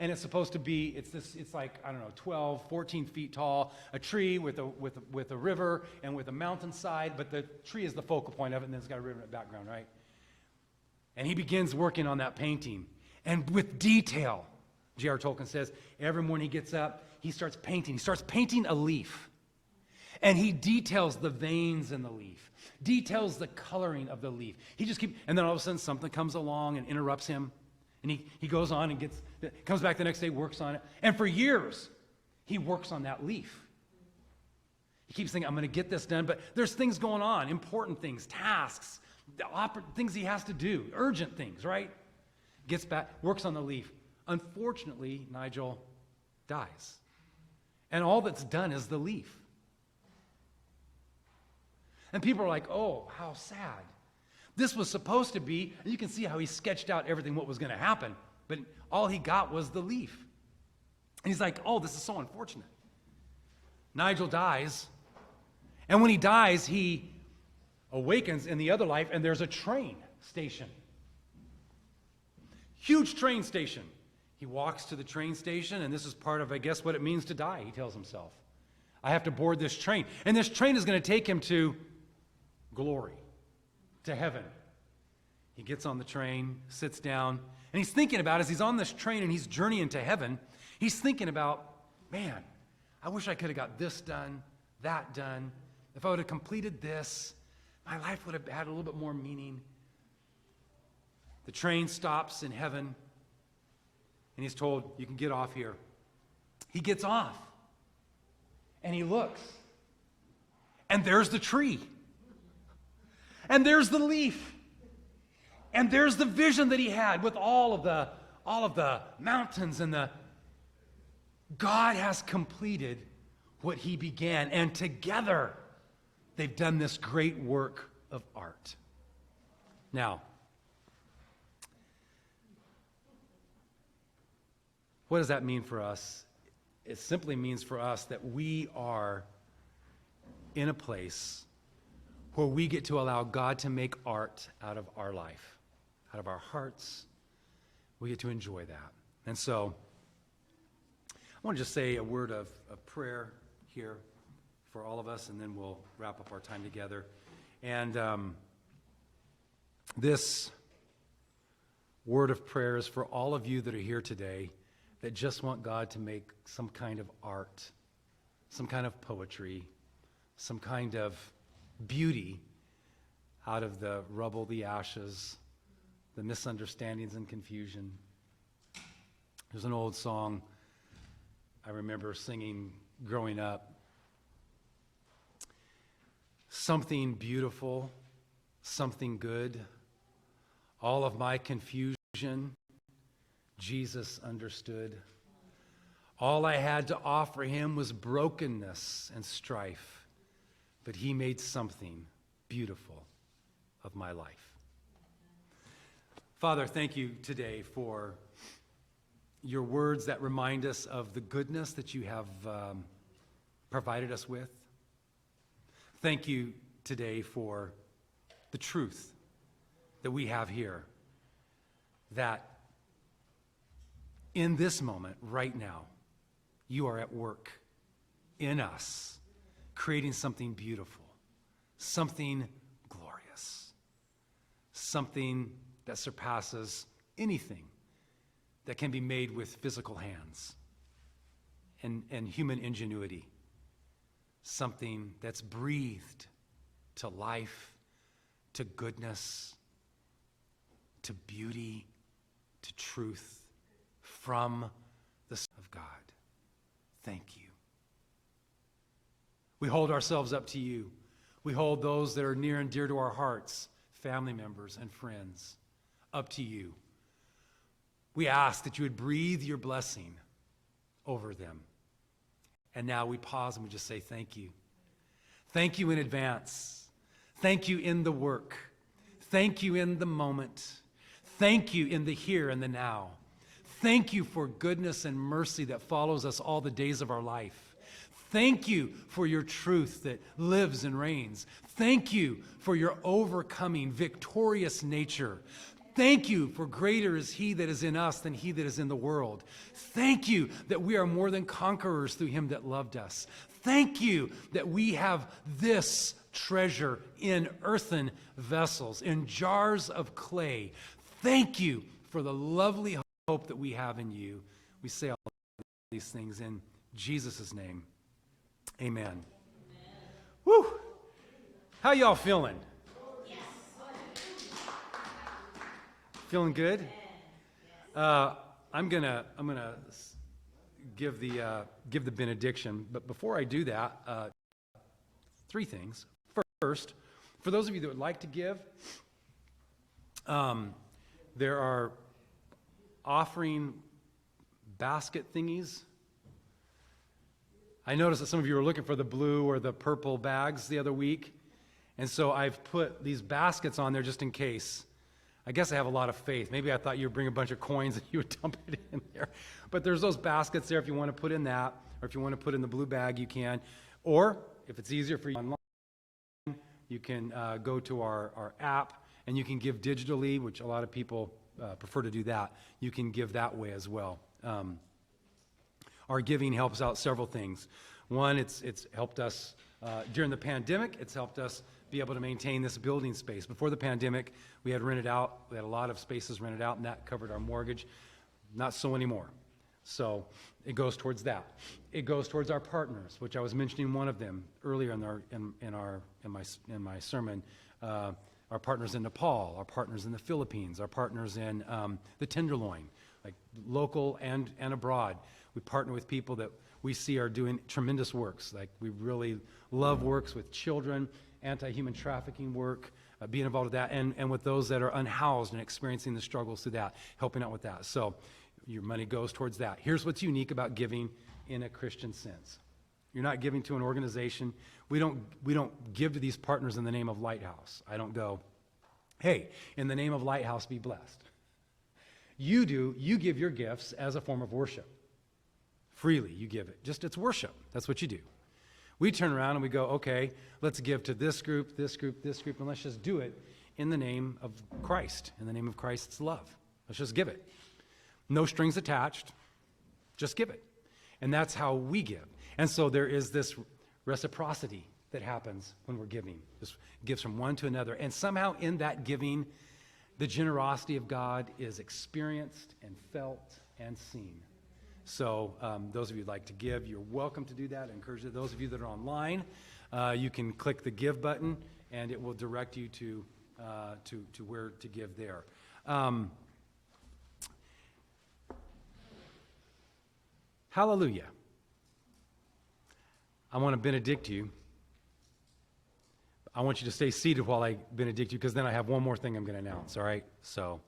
and it's supposed to be, it's like, I don't know, 12, 14 feet tall, a tree with a river and with a mountainside, but the tree is the focal point of it, and then it's got a river in the background, right? And he begins working on that painting. And with detail, J.R. Tolkien says, every morning he gets up, he starts painting. He starts painting a leaf. And he details the veins in the leaf, details the coloring of the leaf. And then all of a sudden something comes along and interrupts him. And he goes on and comes back the next day, works on it. And for years, he works on that leaf. He keeps thinking, I'm going to get this done. But there's things going on, important things, tasks, things he has to do, urgent things, right? Gets back, works on the leaf. Unfortunately, Nigel dies. And all that's done is the leaf. And people are like, oh, how sad. This was supposed to be, and you can see how he sketched out everything, what was going to happen, but all he got was the leaf. And he's like, oh, this is so unfortunate. Nigel dies, and when he dies, he awakens in the other life, and there's a train station. Huge train station. He walks to the train station, and this is part of, I guess, what it means to die, he tells himself. I have to board this train. And this train is going to take him to glory, to heaven. He gets on the train, sits down, and he's thinking about, as he's on this train and he's journeying to heaven, he's thinking about, man, I wish I could have got this done, that done. If I would have completed this, my life would have had a little bit more meaning. The train stops in heaven, and he's told, you can get off here. He gets off, and he looks, and there's the tree. And there's the leaf. And there's the vision that he had with all of the mountains and the God has completed what he began, and together they've done this great work of art. Now, what does that mean for us? It simply means for us that we are in a place where we get to allow God to make art out of our life, out of our hearts. We get to enjoy that. And so, I want to just say a word of prayer here for all of us, and then we'll wrap up our time together. And this word of prayer is for all of you that are here today that just want God to make some kind of art, some kind of poetry, some kind of beauty out of the rubble, the ashes, the misunderstandings and confusion. There's an old song I remember singing growing up. Something beautiful, something good, all of my confusion, Jesus understood. All I had to offer him was brokenness and strife, but he made something beautiful of my life. Father, thank you today for your words that remind us of the goodness that you have provided us with. Thank you today for the truth that we have here, that in this moment, right now, you are at work in us, creating something beautiful, something glorious, something that surpasses anything that can be made with physical hands and human ingenuity. something that's breathed to life, to goodness, to beauty, to truth from the Son of God. Thank you. We hold ourselves up to you. We hold those that are near and dear to our hearts, family members and friends, up to you. We ask that you would breathe your blessing over them. And now we pause and we just say thank you. Thank you in advance. Thank you in the work. Thank you in the moment. Thank you in the here and the now. Thank you for goodness and mercy that follows us all the days of our life. Thank you for your truth that lives and reigns. Thank you for your overcoming, victorious nature. Thank you for greater is he that is in us than he that is in the world. Thank you that we are more than conquerors through him that loved us. Thank you that we have this treasure in earthen vessels, in jars of clay. Thank you for the lovely hope that we have in you. We say all these things in Jesus' name. Amen. Amen. Woo! How y'all feeling? Yes. Feeling good? I'm gonna give the benediction, but before I do that, three things. First, for those of you that would like to give, there are offering basket thingies. I noticed that some of you were looking for the blue or the purple bags the other week, and so I've put these baskets on there just in case. I guess I have a lot of faith. Maybe I thought you would bring a bunch of coins and you would dump it in there. But there's those baskets there if you want to put in that, or if you want to put in the blue bag, you can. Or if it's easier for you online, you can go to our app and you can give digitally, which a lot of people prefer to do that. You can give that way as well. Our giving helps out several things. One, it's helped us during the pandemic. It's helped us be able to maintain this building space. Before the pandemic, we had rented out. We had a lot of spaces rented out, and that covered our mortgage. Not so anymore. So it goes towards that. It goes towards our partners, which I was mentioning one of them earlier in my sermon. Our partners in Nepal, our partners in the Philippines, our partners in the Tenderloin, like local and abroad. We partner with people that we see are doing tremendous works. Like we really love works with children, anti-human trafficking work, being involved with that, and with those that are unhoused and experiencing the struggles through that, helping out with that. So your money goes towards that. Here's what's unique about giving in a Christian sense. You're not giving to an organization. We don't give to these partners in the name of Lighthouse. I don't go, hey, in the name of Lighthouse, be blessed. You do. You give your gifts as a form of worship. Freely, you give it. Just it's worship. That's what you do. We turn around and we go, okay, let's give to this group, this group, this group, and let's just do it in the name of Christ, in the name of Christ's love. Let's just give it. No strings attached. Just give it. And that's how we give. And so there is this reciprocity that happens when we're giving. Just gives from one to another. And somehow in that giving, the generosity of God is experienced and felt and seen. So those of you who'd like to give, you're welcome to do that. I encourage you. Those of you that are online, you can click the give button, and it will direct you to where to give there. Hallelujah. I want to benedict you. I want you to stay seated while I benedict you, because then I have one more thing I'm going to announce, all right? So,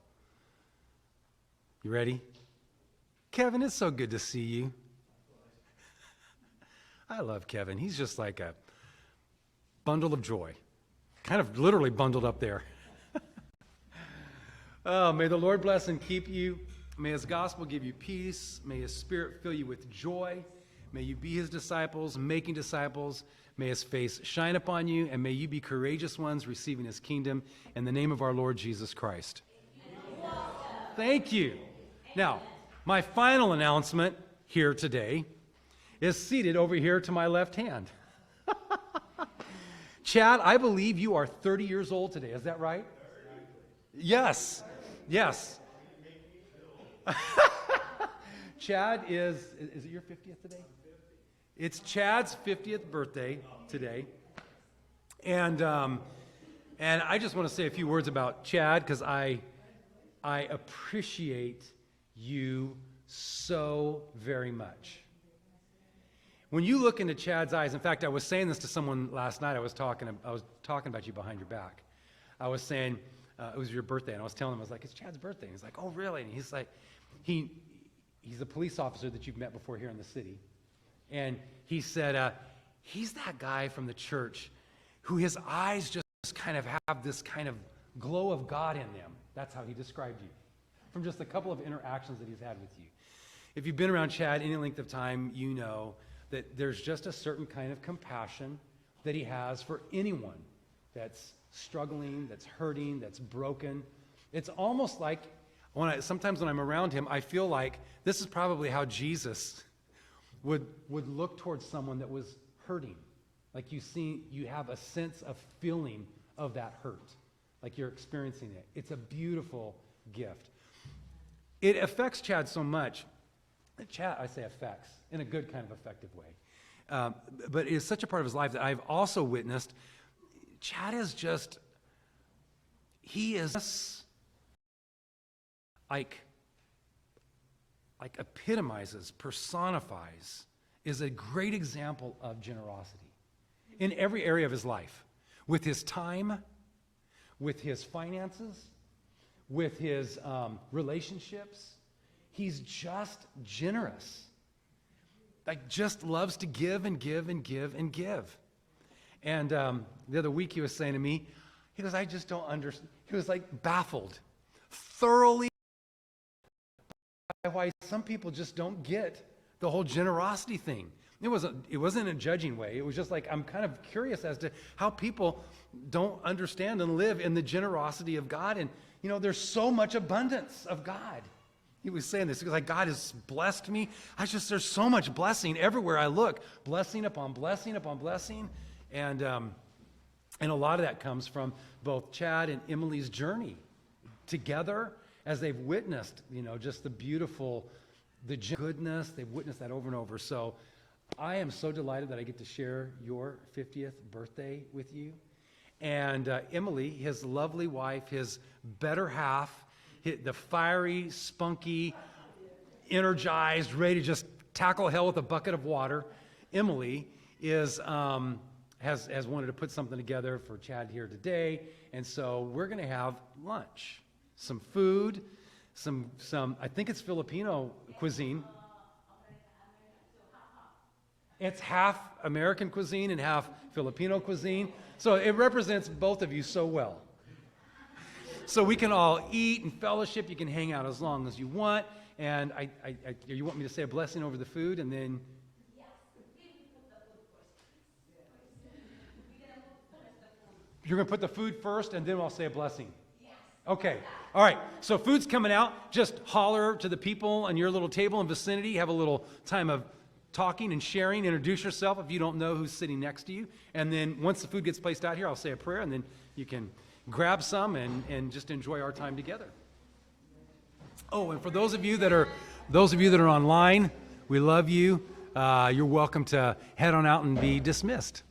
you ready? Kevin, it's so good to see you. I love Kevin. He's just like a bundle of joy. Kind of literally bundled up there. Oh, may the Lord bless and keep you. May his gospel give you peace. May his spirit fill you with joy. May you be his disciples, making disciples. May his face shine upon you, and may you be courageous ones receiving his kingdom in the name of our Lord Jesus Christ. Thank you. Now, my final announcement here today is seated over here to my left hand. Chad, I believe you are 30 years old today. Is that right? Yes. Yes. Chad is it your 50th today? It's Chad's 50th birthday today. And I just want to say a few words about Chad because I appreciate you so very much. When you look into Chad's eyes, in fact, I was saying this to someone last night. I was talking about you behind your back. I was saying it was your birthday, and I was telling him, I was like, it's Chad's birthday. And he's like, oh, really? And he's like, he's a police officer that you've met before here in the city. And he said, he's that guy from the church who his eyes just kind of have this kind of glow of God in them. That's how he described you, from just a couple of interactions that he's had with you. If you've been around Chad any length of time, you know that there's just a certain kind of compassion that he has for anyone that's struggling, that's hurting, that's broken. It's almost like sometimes when I'm around him, I feel like this is probably how Jesus would look towards someone that was hurting. Like you have a sense of feeling of that hurt, like you're experiencing it. It's a beautiful gift. It affects Chad so much. Chad, I say affects, in a good kind of effective way. But it is such a part of his life that I've also witnessed. Chad is just, he is like epitomizes, personifies, is a great example of generosity in every area of his life, with his time, with his finances, with his relationships. He's just generous. Like, just loves to give and give and give and give. And the other week he was saying to me, he goes, I just don't understand. He was like baffled, thoroughly by why some people just don't get the whole generosity thing. It wasn't a judging way. It was just like, I'm kind of curious as to how people don't understand and live in the generosity of God. And, you know, there's so much abundance of God. He was saying this because like God has blessed me. There's so much blessing everywhere I look, blessing upon blessing upon blessing. And a lot of that comes from both Chad and Emily's journey together as they've witnessed, you know, just the goodness. They've witnessed that over and over. So I am so delighted that I get to share your 50th birthday with you. And Emily, his lovely wife, his better half, the fiery, spunky, energized, ready to just tackle hell with a bucket of water. Emily has wanted to put something together for Chad here today, and so we're going to have lunch, some food, some I think it's Filipino cuisine. It's half American cuisine and half Filipino cuisine, so it represents both of you so well. So we can all eat and fellowship. You can hang out as long as you want. And you want me to say a blessing over the food and then? Yes. You're going to put the food first and then I'll say a blessing? Yes. Okay. All right. So food's coming out. Just holler to the people on your little table and vicinity. Have a little time of talking and sharing. Introduce yourself if you don't know who's sitting next to you. And then once the food gets placed out here, I'll say a prayer and then you can grab some and just enjoy our time together. Oh, and for those of you that are online, we love you. You're welcome to head on out and be dismissed.